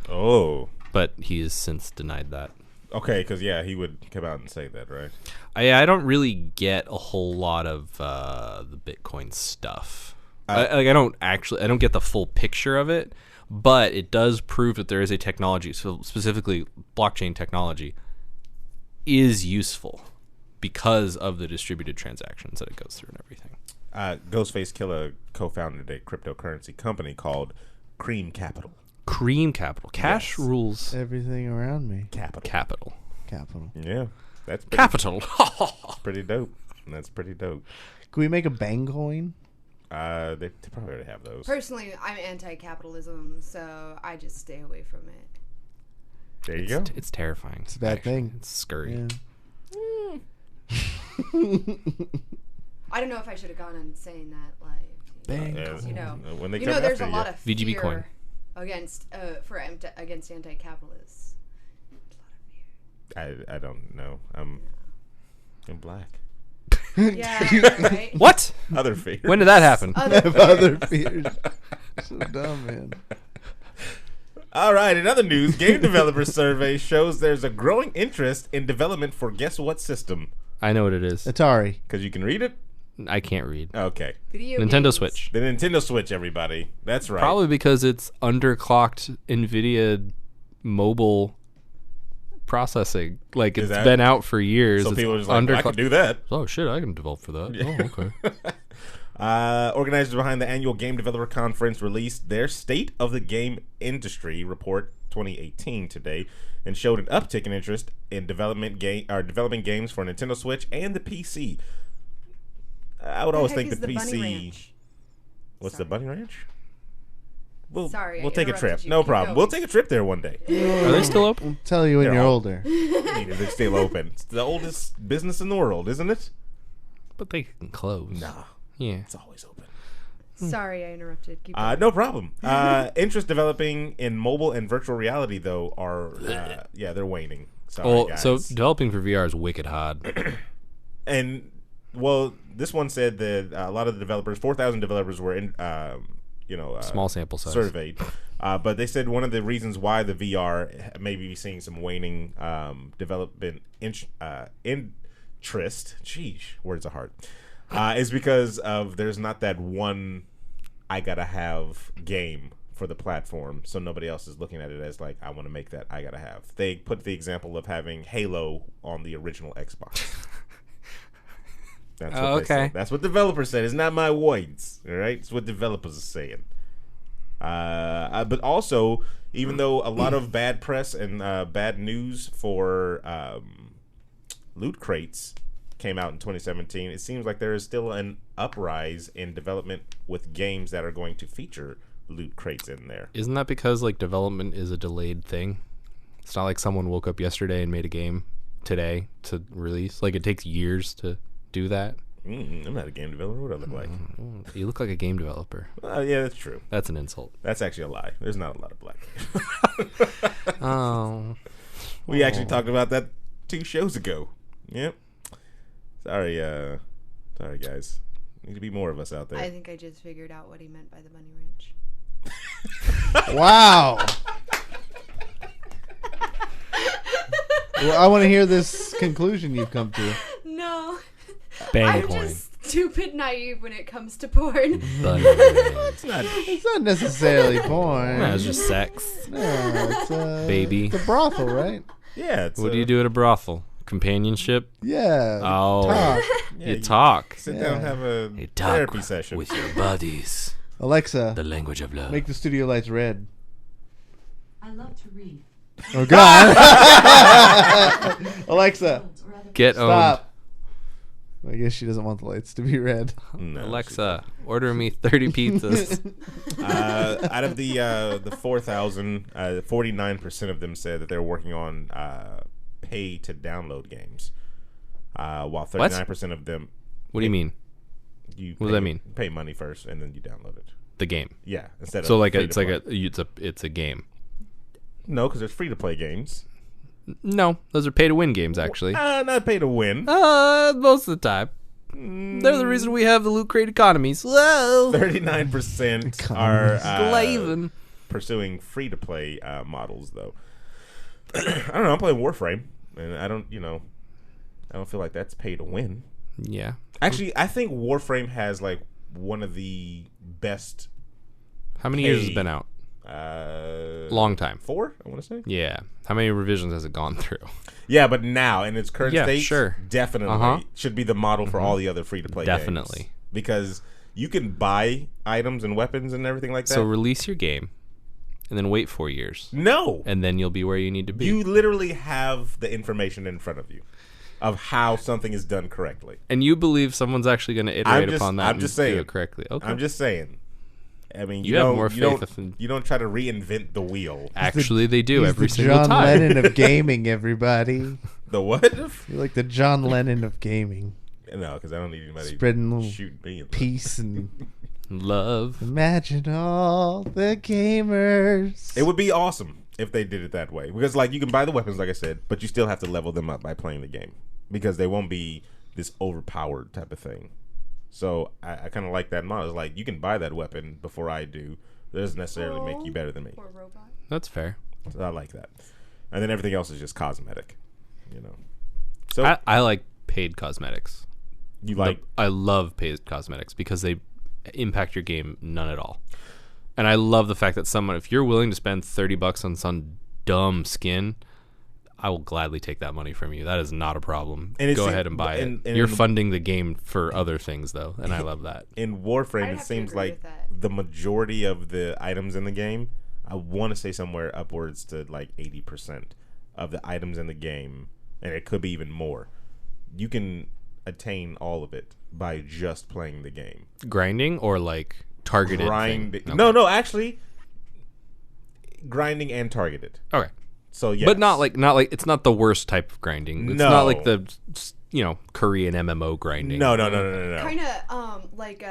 Oh, but he has since denied that. okay. Because he would come out and say that, right? I don't really get a whole lot of the Bitcoin stuff. I don't get the full picture of it, but it does prove that there is a technology, so specifically blockchain technology, is useful because of the distributed transactions that it goes through and everything. Ghostface Killer co-founded a cryptocurrency company called Cream Capital. Cream capital. Cash Yes. rules Everything around me. Capital. Capital. Yeah, that's pretty, capital. pretty dope. That's pretty dope. Can we make a bang coin? They probably already have those. Personally, I'm anti-capitalism, so I just stay away from it. There you go. It's terrifying. It's a bad thing. It's scurry. Yeah. I don't know if I should have gone on saying that live. Bang. When they You come know, there's after a lot you. of VGB fear coin. against anti-capitalists. I don't know. I'm black. Yeah, right. What? Other fear. When did that happen? Have other fears. So dumb, man. All right, in other news, game developer survey shows there's a growing interest in development for guess what system? I know what it is. Atari. Because you can read it? I can't read. Okay. Nintendo games. Switch. The Nintendo Switch, everybody. That's right. Probably because it's underclocked NVIDIA mobile processing. Like, it's been out for years. So it's people are just like, well, I can do that. Oh, shit, I can develop for that. Oh, okay. Organizers behind the annual Game Developer Conference released their State of the Game Industry Report 2018 today and showed an uptick in interest in developing games for Nintendo Switch and the PC. I would always think the PC. What's the Bunny Ranch? We'll take a trip. No problem. We'll take a trip there one day. Are they still open? I'll tell you when you're older. They're still open. It's the oldest business in the world, isn't it? But they can close. Nah. Yeah. It's always open. Sorry, I interrupted. Keep going. No problem. Interest developing in mobile and virtual reality, though, are they're waning. Sorry, guys. So developing for VR is wicked hard. And this one said that a lot of the developers, 4,000 developers, were in, small sample size surveyed. But they said one of the reasons why the VR may be seeing some waning development interest. Sheesh, words are hard. Is because of there's not that one I gotta have game for the platform, so nobody else is looking at it as like I want to make that I gotta have. They put the example of having Halo on the original Xbox. That's what they said. That's what developers said. It's not my words. All right, it's what developers are saying. But also, even though a lot of bad press and bad news for loot crates came out in 2017, it seems like there is still an uprise in development with games that are going to feature loot crates in there. Isn't that because like development is a delayed thing? It's not like someone woke up yesterday and made a game today to release. Like, it takes years to do that. I'm not a game developer. What do I look like? You look like a game developer. Yeah, that's true. That's an insult. That's actually a lie. There's not a lot of black. We actually talked about that 2 shows ago. Yep. Sorry, guys. Need to be more of us out there. I think I just figured out what he meant by the Bunny Ranch. Wow. Well, I want to hear this conclusion you've come to. No. Bang I'm coin. just stupid naive when it comes to porn. It's not necessarily porn. No, it's just sex. No, it's a Baby. It's a brothel, right? Yeah. What do you do at a brothel? Companionship? Yeah. Oh. Talk. Yeah, you talk. Sit down and have a therapy session. With your buddies. Alexa, The language of love. make the studio lights red. I love to read. Oh, God. Alexa, Get owned. stop. I guess she doesn't want the lights to be red. No, Alexa, order me 30 pizzas. out of the 4,000, 49% of them said that they're working on pay to download games, while 39% of them. What do you mean? What does that mean? Pay money first and then you download it. The game. Yeah, instead So of like free it's to like play. it's a game. No, because there's free to play games. No, those are pay to win games actually. Not pay to win. Most of the time. They're the reason we have the loot crate economies. Whoa. 39% are Glavin. pursuing free to play models though. I don't know. I'm playing Warframe, and I don't feel like that's pay to win. Yeah. Actually, I think Warframe has like one of the best. How many years has it been out? Long time. 4, I want to say. Yeah. How many revisions has it gone through? Yeah, but now in its current state, sure. definitely should be the model for all the other free to play games. Definitely. Because you can buy items and weapons and everything like that. So release your game and then wait 4 years. No. And then you'll be where you need to be. You literally have the information in front of you of how something is done correctly. And you believe someone's actually going to iterate upon that I'm just saying. do it correctly. Okay. I'm just saying. I mean, You have more faith in- you don't try to reinvent the wheel. Actually, they do He's every the single John time. Lennon of gaming, everybody. The what? You're like the John Lennon of gaming. No, because I don't need anybody Spreading shoot me. peace and Love. imagine all the gamers. It would be awesome if they did it that way. Because, like, you can buy the weapons, like I said, but you still have to level them up by playing the game. Because they won't be this overpowered type of thing. So, I kind of like that model. It's like, you can buy that weapon before I do. It doesn't necessarily make you better than me. Poor robot. That's fair. So I like that. And then everything else is just cosmetic, you know. So I like paid cosmetics. You like? I love paid cosmetics because they impact your game none at all. And I love the fact that if you're willing to spend $30 on some dumb skin, I will gladly take that money from you. That is not a problem. Go ahead and buy it. You're funding the game for other things, though, and I love that. In Warframe, it seems like the majority of the items in the game, I want to say somewhere upwards to like 80% of the items in the game, and it could be even more, you can attain all of it by just playing the game. Grinding or like targeted? Grinding. Okay. No, actually, grinding and targeted. Okay. So yes. But not like it's not the worst type of grinding. It's not like the Korean MMO grinding. No. Kind of like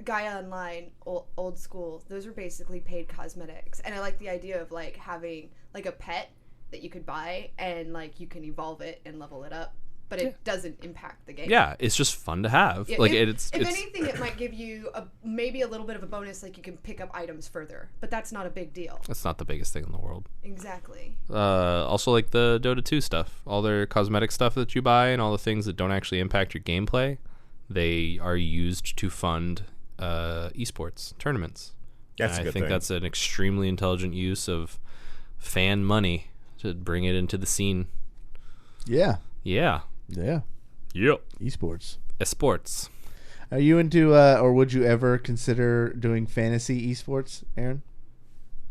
Gaia Online, old school. Those are basically paid cosmetics, and I like the idea of like having like a pet that you could buy and like you can evolve it and level it up, but it doesn't impact the game. Yeah, it's just fun to have. Yeah, like if anything, it might give you maybe a little bit of a bonus, like you can pick up items further, but that's not a big deal. That's not the biggest thing in the world. Exactly. Also, like the Dota 2 stuff, all their cosmetic stuff that you buy, and all the things that don't actually impact your gameplay, they are used to fund esports tournaments. That's a good thing. That's an extremely intelligent use of fan money to bring it into the scene. Yeah. Yeah. Yeah. Yep. Esports. Are you into, or would you ever consider doing fantasy esports, Aaron?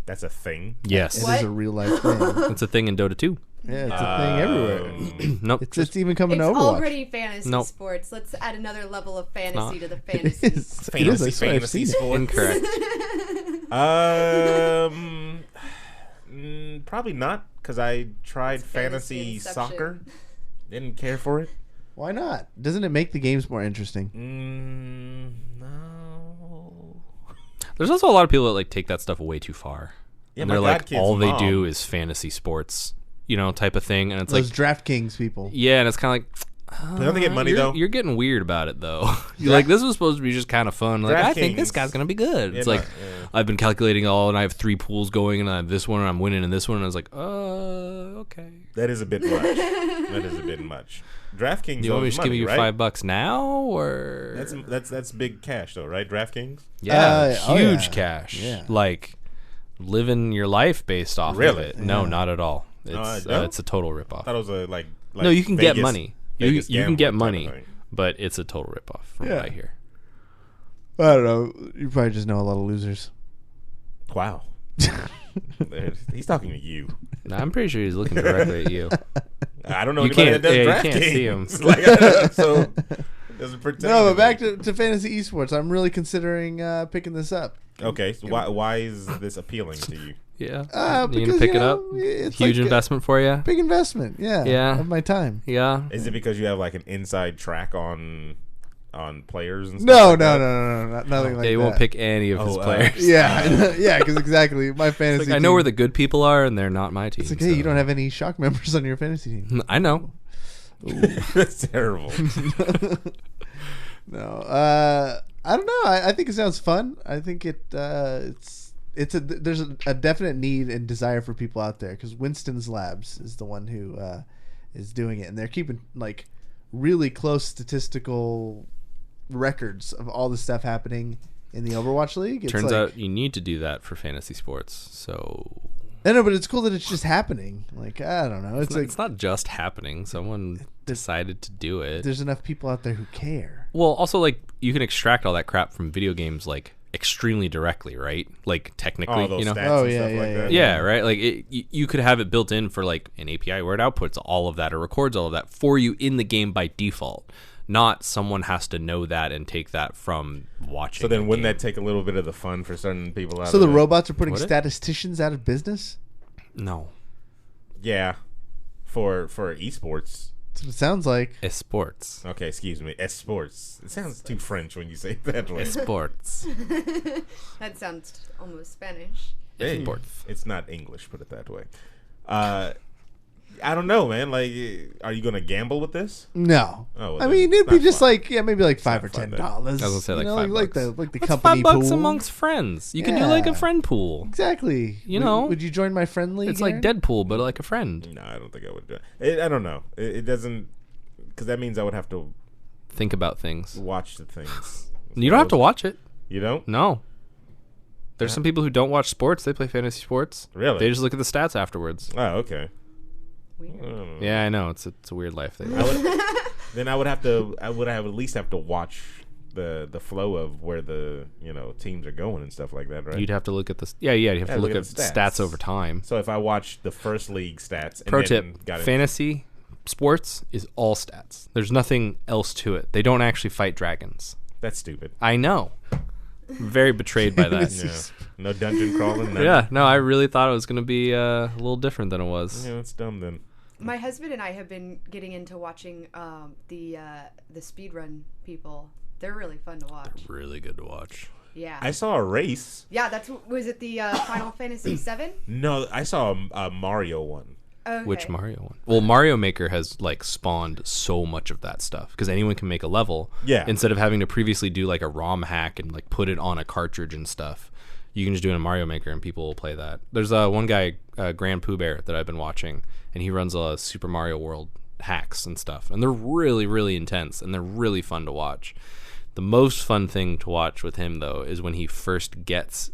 That's a thing. Yes. It is a real life thing. It's a thing in Dota 2. Yeah, it's a thing everywhere. Nope. It's even coming to It's Overwatch. already fantasy sports. Let's add another level of fantasy to the fantasy. Fantasy sports. Incorrect. Probably not, because I tried fantasy Inception. soccer. Didn't care for it. Why not? Doesn't it make the games more interesting? No. There's also a lot of people that like take that stuff way too far. Yeah, and my they're like, godkid's all they mom. do is fantasy sports, type of thing. And it's Those like DraftKings people. Yeah, and it's kind of like, But don't they get money you're, though? You're getting weird about it though. You're like, this was supposed to be just kind of fun. Like, I think this guy's gonna be good. It's like, I've been calculating all, and I have 3 pools going, and I have this one, and I'm winning in this one, and I was like, okay. That is a bit much. DraftKings. Do you want me to just give you right? $5 now, or that's big cash though, right? DraftKings. Yeah, huge yeah. cash. Yeah. Like living your life based off of it. No, Yeah. not at all. It's a total ripoff. I thought it was a like no, you can Vegas, get money. Vegas You can get gambling money, type of thing. but it's a total ripoff from what I hear. I don't know. You probably just know a lot of losers. Wow. He's talking to you. No, I'm pretty sure he's looking directly at you. I don't know You anybody can't- that does yeah, you DraftKings. can't see him. So doesn't pretend. No, but back to fantasy esports. I'm really considering picking this up. Okay, so why is this appealing to you? Yeah. You Because, gonna pick it up? it's Huge like investment for you? Big investment, Yeah. of my time. Yeah. Is it because you have like an inside track on players and stuff? No, like that? no, nothing like They that. won't pick any of his players. Yeah, yeah, because exactly my fantasy. I know team, where the good people are, and they're not my team. It's like, hey, you don't have any shock members on your fantasy team. I know. That's terrible. No, I don't know. I think it sounds fun. I think there's a definite need and desire for people out there, because Winston's Labs is the one who is doing it, and they're keeping like really close statistical records of all the stuff happening in the Overwatch League. It's Turns out you need to do that for fantasy sports. So I know, but it's cool that it's just happening. Like, I don't know. it's not just happening. Someone decided to do it. There's enough people out there who care. Well, also, like, you can extract all that crap from video games, like, extremely directly, right? Like, technically, All those stats Oh, and yeah, stuff yeah, like yeah. that. Yeah, right. Like you could have it built in for like an API where it outputs all of that or records all of that for you in the game by default. Not someone has to know that and take that from watching. So then, the wouldn't game. that take a little bit of the fun for certain people out? So of the it? robots are putting Would it? statisticians out of business? No. Yeah, for esports. That's what it sounds like. Esports. Okay, excuse me. Esports. It sounds too French when you say it that way. Esports. That sounds almost Spanish. Hey, Esports. it's not English. Put it that way. I don't know, man. Like, are you gonna gamble with this? No. Oh, well, I mean, it'd be just fun. like maybe like $5 or fun, $10. I was gonna say like $5. like the What's company $5 pool amongst friends? You can do like a friend pool. Exactly. You know, would you join my friend league? It's like Deadpool, but like a friend. No, I don't think I would do it. I don't know. It doesn't, because that means I would have to think about things, watch the things. You don't have to watch it. You don't? No. There's some people who don't watch sports. They play fantasy sports. Really? They just look at the stats afterwards. Oh, okay. Yeah, I know. It's a weird life thing. Then I would at least have to watch the flow of where the teams are going and stuff like that, right? You'd have to look at the you have to look at stats over time. So if I watch the first league stats, and pro tip: fantasy sports is all stats. There's nothing else to it. They don't actually fight dragons. That's stupid. I know. I'm very betrayed by that. Yeah. No dungeon crawling. Yeah, no, I really thought it was going to be a little different than it was. Yeah, it's dumb then. My husband and I have been getting into watching the speedrun people. They're really fun to watch. They're really good to watch. Yeah. I saw a race. Yeah, was it the Final Fantasy 7? No, I saw a Mario one. Okay. Which Mario one? Well, Mario Maker has like spawned so much of that stuff because anyone can make a level. Yeah. Instead of having to previously do like a ROM hack and like put it on a cartridge and stuff, you can just do it in Mario Maker and people will play that. There's one guy, Grand Pooh Bear, that I've been watching, and he runs a Super Mario World hacks and stuff, and they're really, really intense and they're really fun to watch. The most fun thing to watch with him though is when he first gets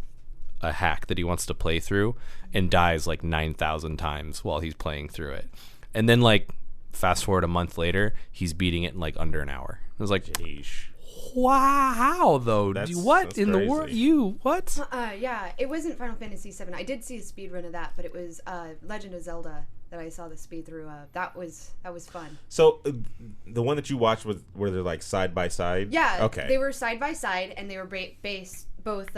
a hack that he wants to play through and dies like 9,000 times while he's playing through it. And then like fast forward a month later, he's beating it in like under an hour. It was like, Jeesh. Wow, how though? What in the world? What? Yeah, it wasn't Final Fantasy 7. I did see a speed run of that, but it was Legend of Zelda that I saw the speed through of. That was fun. So the one that you watched was where they're like side by side? Yeah. Okay. They were side by side and they were both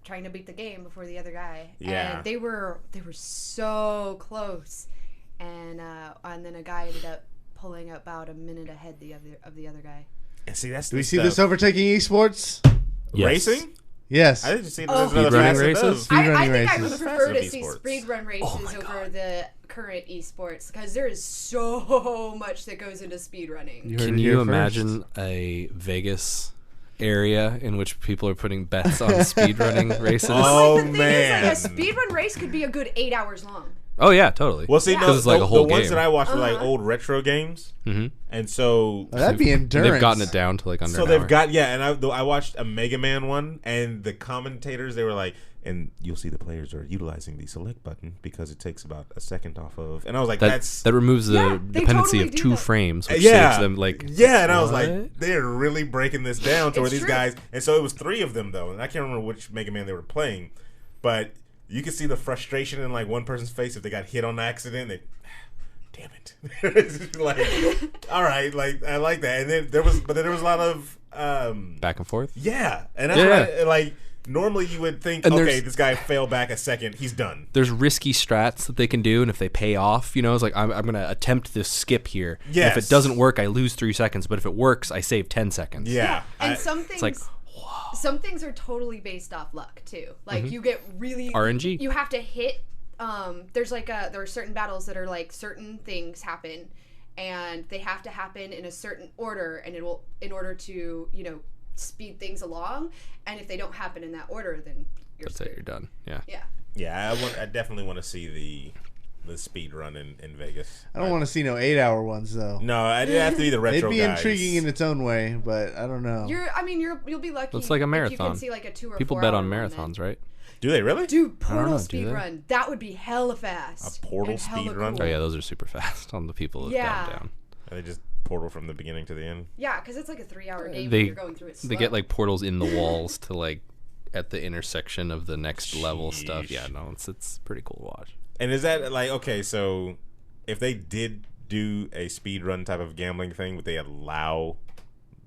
trying to beat the game before the other guy. Yeah. And they were so close. And then a guy ended up pulling about a minute ahead of the other guy. And see, that's Do we see this overtaking esports? Yes. Racing? Yes. I didn't see there's another facet races. I think I races. would prefer to see Esports. speedrun races over the current esports because there is so much that goes into speedrunning. Can you imagine a Vegas area in which people are putting bets on speedrunning races? Oh, Like, the thing man. is, like, a speedrun race could be a good 8 hours long. Oh yeah, totally. Well, see, because it's like a whole the ones game. that I watched were like old retro games, and so that'd be endurance. They've gotten it down to like under. So an they've hour. got and I watched a Mega Man one, and the commentators they were like, and you'll see the players are utilizing the select button because it takes about a second off of, and I was like, that removes the dependency totally of do 2 that. frames, which yeah, saves them like and I was what? like, they're really breaking this down to where It's these true. guys, and so it was 3 of them though, and I can't remember which Mega Man they were playing, but you could see the frustration in like one person's face if they got hit on accident. They, damn it, it's like, all right, like I like that, and then there was a lot of back and forth. yeah, and that's like normally you would think, And okay, this guy fell back a second, he's done. There's risky strats that they can do, and if they pay off, it's like I'm going to attempt this skip here. And Yes. if it doesn't work, I lose 3 seconds, but if it works, I save 10 seconds. Yeah, And some things, like, some things are totally based off luck too. Like you get really RNG. You have to hit. There are certain battles that are like certain things happen, and they have to happen in a certain order, and it will in order to speed things along. And if they don't happen in that order, then That's it. You're done. Yeah. Yeah. yeah. I definitely want to see the speed run in Vegas. I don't want to see no 8-hour ones though. No, I'd have to be the retro It'd be guys. intriguing in its own way, but I don't know. You'll be lucky. It's like a if marathon. You can see like a 2 or People 4 bet hour on one marathons, then. right? Do they really? Dude, I don't portal know, do speed they? run. That would be hella fast. A portal and hella speed run? cool. Oh yeah, those are super fast on the people who've Yeah. gone down. Are they just portal from the beginning to the end? Yeah, because it's like a 3-hour game. They and you're going through it slow. they get like portals in the walls to like at the intersection of the next level stuff. Sheesh. Yeah, no, it's pretty cool to watch. And is that like, okay, so if they did do a speed run type of gambling thing, would they allow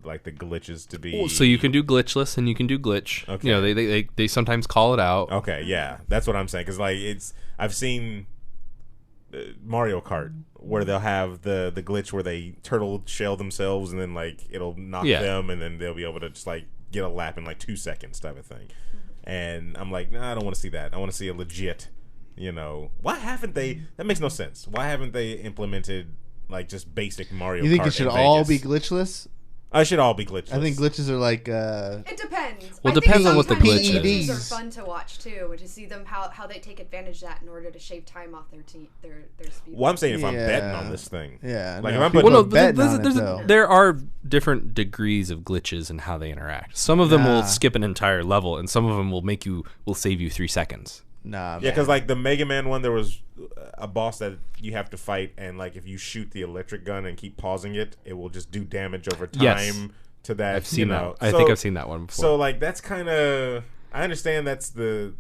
like the glitches to be? Well, so you can do glitchless and you can do glitch. Okay. They sometimes call it out. Okay, yeah, that's what I'm saying. Because like I've seen Mario Kart where they'll have the glitch where they turtle shell themselves and then like it'll knock them and then they'll be able to just like get a lap in like 2 seconds type of thing. And I'm like, nah, I don't want to see that. I want to see a legit Why haven't they? That makes no sense. Why haven't they implemented like just basic Mario Kart? You think it should all be glitchless? I should all be glitchless. I think glitches are like. It depends. Well, it depends on what the glitch is. Glitches are fun to watch too, to see them how they take advantage of that in order to shave time off their speed. Well, I'm saying if I'm betting on this thing, like if I'm putting there are different degrees of glitches and how they interact. Some of them will skip an entire level, and some of them will save you 3 seconds. Nah, yeah, because like the Mega Man one, there was a boss that you have to fight, and like if you shoot the electric gun and keep pausing it, it will just do damage over time to that. I've seen that. I think I've seen that one before. So like that's kind of, I understand that's the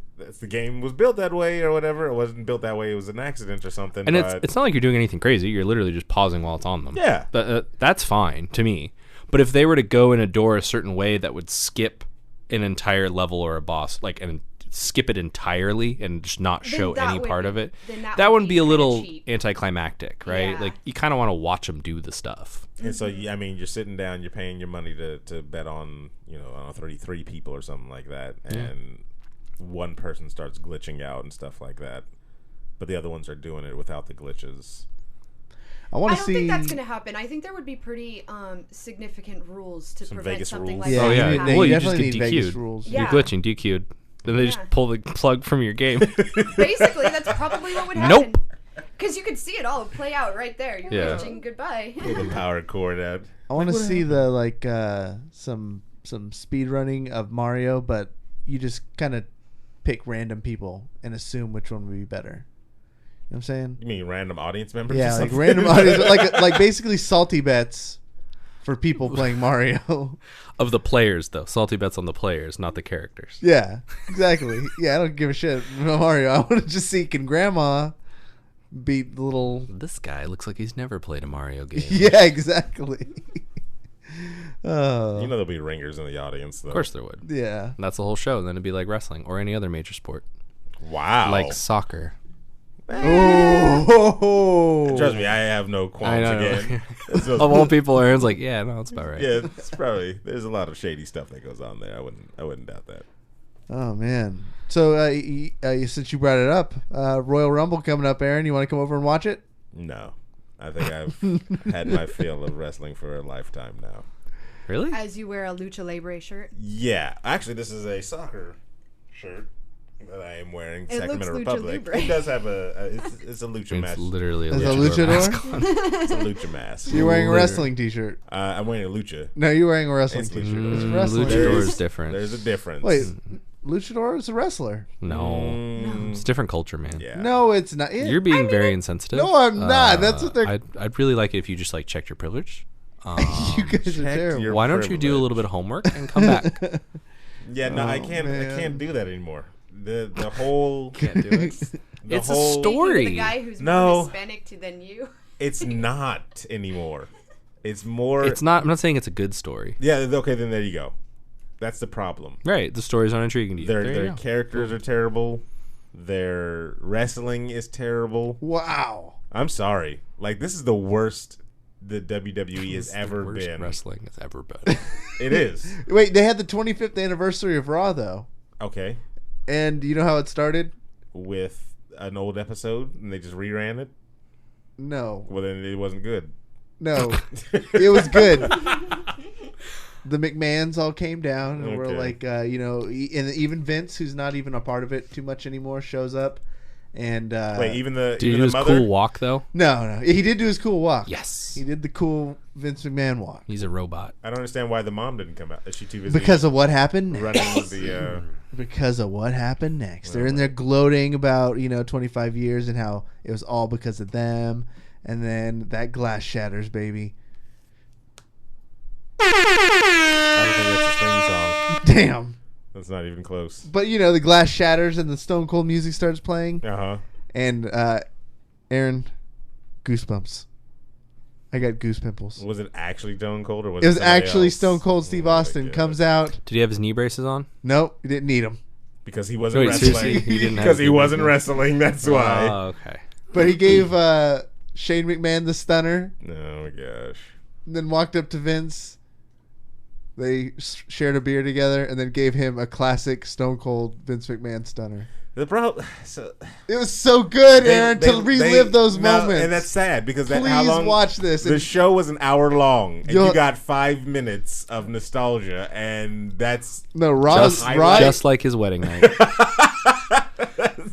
game was built that way or whatever. It wasn't built that way. It was an accident or something. And it's not like you're doing anything crazy. You're literally just pausing while it's on them. Yeah, that's fine to me. But if they were to go in a door a certain way that would skip an entire level or a boss, and skip it entirely and just not show any part of it, that would be a little anticlimactic, right? Like you kind of want to watch them do the stuff. And so you're sitting down, you're paying your money to bet on 33 people or something like that, and one person starts glitching out and stuff like that, but the other ones are doing it without the glitches. I don't think that's going to happen. I think there would be pretty significant rules to prevent Vegas something rules. like that. Yeah, well, you definitely just need get Vegas DQ'd. rules. You're glitching, DQ'd. Then they just pull the plug from your game. Basically, that's probably what would happen. Nope. Because you could see it all play out right there. You're glitching. Goodbye. Pull the power cord out. I want to see the some speed running of Mario, but you just kind of pick random people and assume which one would be better. You know what I'm saying? You mean random audience members? Yeah, like random audience, like basically salty bets for people playing Mario. Of the players, though. Salty bets on the players, not the characters. Yeah, exactly. Yeah, I don't give a shit about Mario. I want to just see, can Grandma beat the little... This guy looks like he's never played a Mario game. Yeah, exactly. There'll be ringers in the audience, though. Of course there would. Yeah. And that's the whole show. Then it'd be like wrestling or any other major sport. Wow. Like soccer. Oh, trust me, I have no qualms again. Of all people, Aaron's like, yeah, no, it's about right. Yeah, it's probably, there's a lot of shady stuff that goes on there. I wouldn't doubt that. Oh man! So since you brought it up, Royal Rumble coming up, Aaron, you want to come over and watch it? No, I think I've had my fill of wrestling for a lifetime now. Really? As you wear a Lucha Libre shirt? Yeah, actually, this is a soccer shirt that I am wearing. It Sacramento looks Republic. Lucha Libre. It does have it's a lucha mask. It's literally a luchador mask on. It's a lucha mask. So you're wearing a wrestling T-shirt. I'm wearing a lucha. No, you're wearing a wrestling It's T-shirt. luchador. It's wrestling. Luchador is different. There's a difference. Wait, luchador is a wrestler. No. It's a different culture, man. Yeah. No, it's not. You're being very insensitive. No, I'm not. That's what they're. I'd really like it if you just checked your privilege. You guys are terrible. Why don't you do a little bit of homework and come back? Yeah, no, I can't. man. I can't do that anymore. The whole Can't do it. It's a Speaking story. of the guy who's No. more Hispanic than you. It's not anymore. It's more. It's not. I'm not saying it's a good story. Yeah. Okay. Then there you go. That's the problem. Right. The stories aren't intriguing to you. Their characters are terrible. Their wrestling is terrible. Wow. I'm sorry. This is the worst the WWE has ever worst been. Wrestling has ever been. It is. Wait, they had the 25th anniversary of Raw though, Okay. and do you know how it started? With an old episode, and they just reran it. No, Well, then it wasn't good. no, it was good. The McMahons all came down and were Okay. like, and even Vince, who's not even a part of it too much anymore, shows up. And Wait, even the Did you even do the his mother. cool walk though? no, he did do his cool walk. Yes. He did the cool Vince McMahon walk. He's a robot. I don't understand why the mom didn't come out. Is she too busy Because of what happened next. running with the? Because of what happened next. They're in there gloating about 25 years and how it was all because of them. And then that glass shatters, baby. I don't think that's a theme song. Damn. That's not even close. But the glass shatters and the Stone Cold music starts playing. Uh huh. And Aaron, goosebumps. I got goose pimples. Was it actually Stone Cold or was It was somebody actually else? Stone Cold Steve Oh my Austin God. comes out. Did he have his knee braces on? Nope, he didn't need them. Because he wasn't Wait, wrestling. seriously? He didn't have Because his he knee wasn't braces wrestling. That's why. Oh, okay. But he gave Shane McMahon the stunner. Oh my gosh. And then walked up to Vince. They shared a beer together and then gave him a classic Stone Cold Vince McMahon stunner. The problem, so It was so good, Aaron, to relive those now, moments. and that's sad because Please how long? watch this. The show was an hour long, and You'll- you got 5 minutes of nostalgia, and that's just like his wedding night.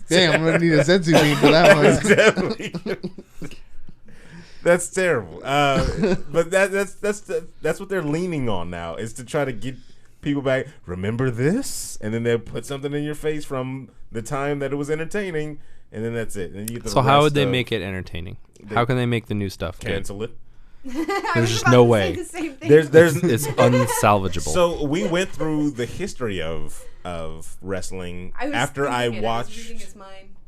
Damn, I'm gonna need a senzu bean for that one. Definitely. That's terrible. But that's what they're leaning on now, is to try to get people back. Remember this, and then they'll put something in your face from the time that it was entertaining, and then that's it. And you get the So how rest would they of- make it entertaining? How can they make the new stuff good? cancel it? There's just no way. There's It's unsalvageable. So we went through the history of wrestling after I watched.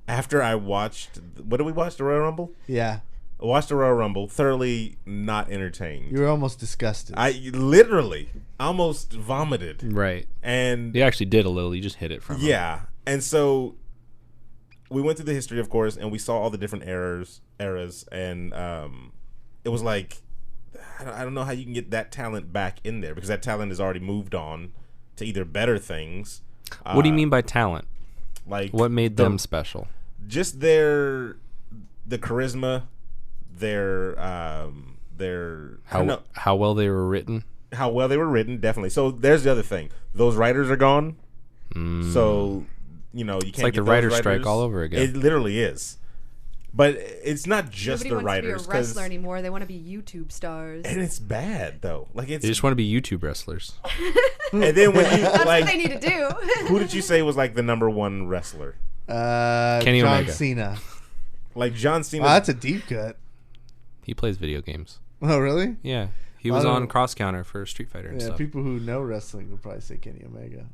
After I watched, what did we watch? The Royal Rumble. Yeah, I watched the Royal Rumble. Thoroughly not entertained. you were almost disgusted. I literally almost vomited. Right. And you actually did a little. You just hit it from him. yeah. And so we went through the history, of course, and we saw all the different eras, and it was like, I don't know how you can get that talent back in there, because that talent has already moved on to either better things. What do you mean by talent? Like, what made them special? Just the charisma, their how well they were written. How well they were written, definitely. So there's the other thing. Those writers are gone. So, you can't. It's like get the writer's those strike writers. all over again. It literally is. But it's not just Nobody the wants writers. to be a wrestler anymore. They want to be YouTube stars. And it's bad though. Like They just want to be YouTube wrestlers. And then when you That's like, what they need to do. who did you say was like the number one wrestler? Kenny John Omega. Cena. Like John Cena. Wow, that's a deep cut. He plays video games. Oh, really? Yeah. He was on Cross Counter for Street Fighter and Yeah, stuff. people who know wrestling would probably say Kenny Omega.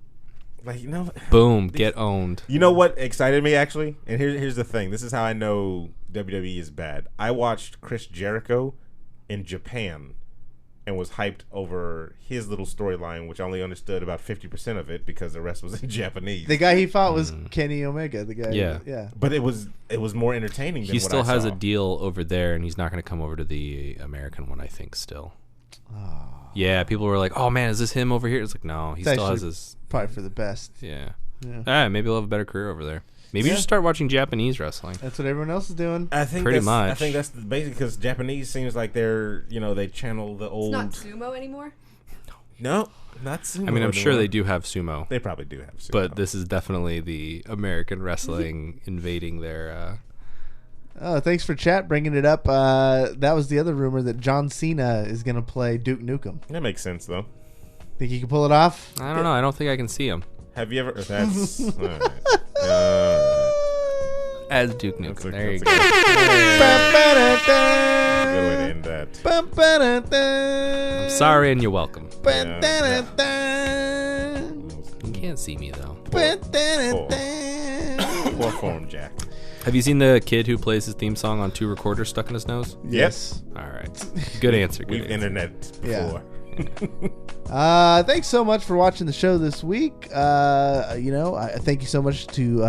Like Boom, get owned. You know what excited me actually? And here's the thing. This is how I know WWE is bad. I watched Chris Jericho in Japan and was hyped over his little storyline, which I only understood about 50% of it because the rest was in Japanese. The guy he fought was Kenny Omega. The guy. Yeah. Yeah. But it was more entertaining than He what still I has saw. a deal over there, and he's not going to come over to the American one, I think, still. Yeah, people were like, oh, man, is this him over here? It's like, no, he It's still has actually his... Probably for the best. Yeah. Yeah. Maybe he'll have a better career over there. Maybe you should start watching Japanese wrestling. That's what everyone else is doing. I think Pretty I much. think that's basically because Japanese seems like they're, they channel the old. It's not sumo anymore. No, not sumo. I mean, I'm sure anymore. they do have sumo. They probably do have sumo. But this is definitely the American wrestling invading their... Oh, thanks for chat bringing it up. That was the other rumor that John Cena is going to play Duke Nukem. That makes sense, though. Think you can pull it off? I don't know. I don't think I can see him. Have you ever? That's all right. As Duke Nukem. There you that's go. Good way to end that. I'm sorry and you're welcome. Yeah. You can't see me, though. Poor form, Jack. Have you seen the kid who plays his theme song on 2 recorders stuck in his nose? Yes. All right. Good answer. Good We've answer. internet before. Thanks so much for watching the show this week. I thank you so much to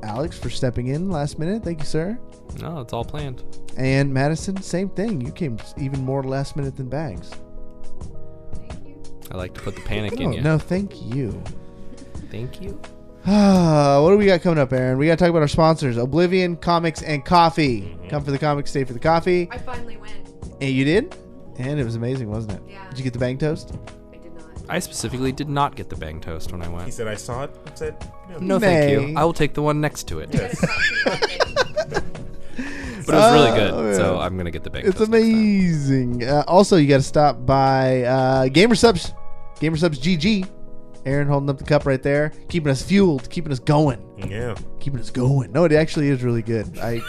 Alex for stepping in last minute. Thank you, sir. No, it's all planned. And Madison, same thing. You came even more last minute than Bags. Thank you. I like to put the panic in you. No, thank you. Thank you. What do we got coming up, Aaron? We got to talk about our sponsors: Oblivion, Comics, and Coffee. Come for the comics, stay for the coffee. I finally went. And you did? And it was amazing, wasn't it? Yeah. Did you get the bang toast? I did not. I specifically did not get the bang toast when I He went. said, "I saw it." I said, No, thank Nay. you. I will take the one next to it. I gotta stop too often. But it was really good, Oh, so yeah. I'm going to get the bang It's toast next time. amazing. Also, you got to stop by GamerSubs GG. Aaron holding up the cup right there, keeping us fueled, keeping us going, Yeah. keeping us going. No, it actually is really good. I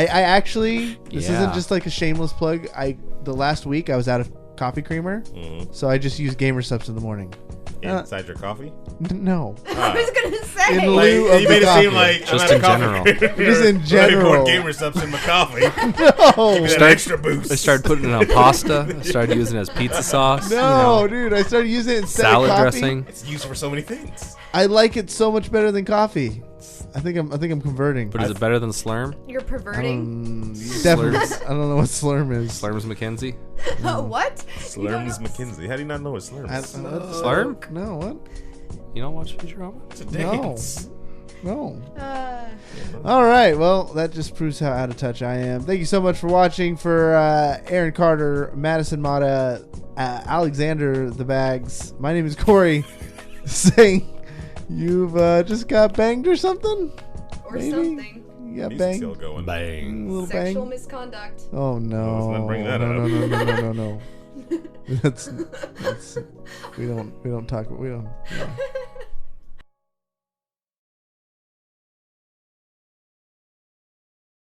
actually, this Yeah. isn't just like a shameless plug. The last week I was out of coffee creamer, so I just used GamerSubs in the morning. Inside your coffee. No, I was gonna say. In Like, lieu of you the made it coffee. seem like Just I'm in out of general. coffee. Just in general. Put gamer subs in my coffee. no, Give me that extra boost. I started putting it on pasta. I started using it as pizza sauce. no, dude. I started using it instead salad of coffee. dressing. It's used for so many things. I like it so much better than coffee. I think I'm converting. But is it better than Slurm? You're perverting. Definitely. I don't know what Slurm is. Slurm's McKenzie? What? Slurm's McKinsey. How do you not know what Slurm is? Slurm? No, what? You don't watch Futurama? It's a No. dance. No. All right. Well, that just proves how out of touch I am. Thank you so much for watching. For Aaron Carter, Madison, Motta, Alexander, the Bags. My name is Cory. Saying you've just got banged or something? Or something. You got banged? Still going. Bang. A little Sexual bang? misconduct. Oh no! Let's not bring that up. No. That's we don't talk. We don't. Yeah.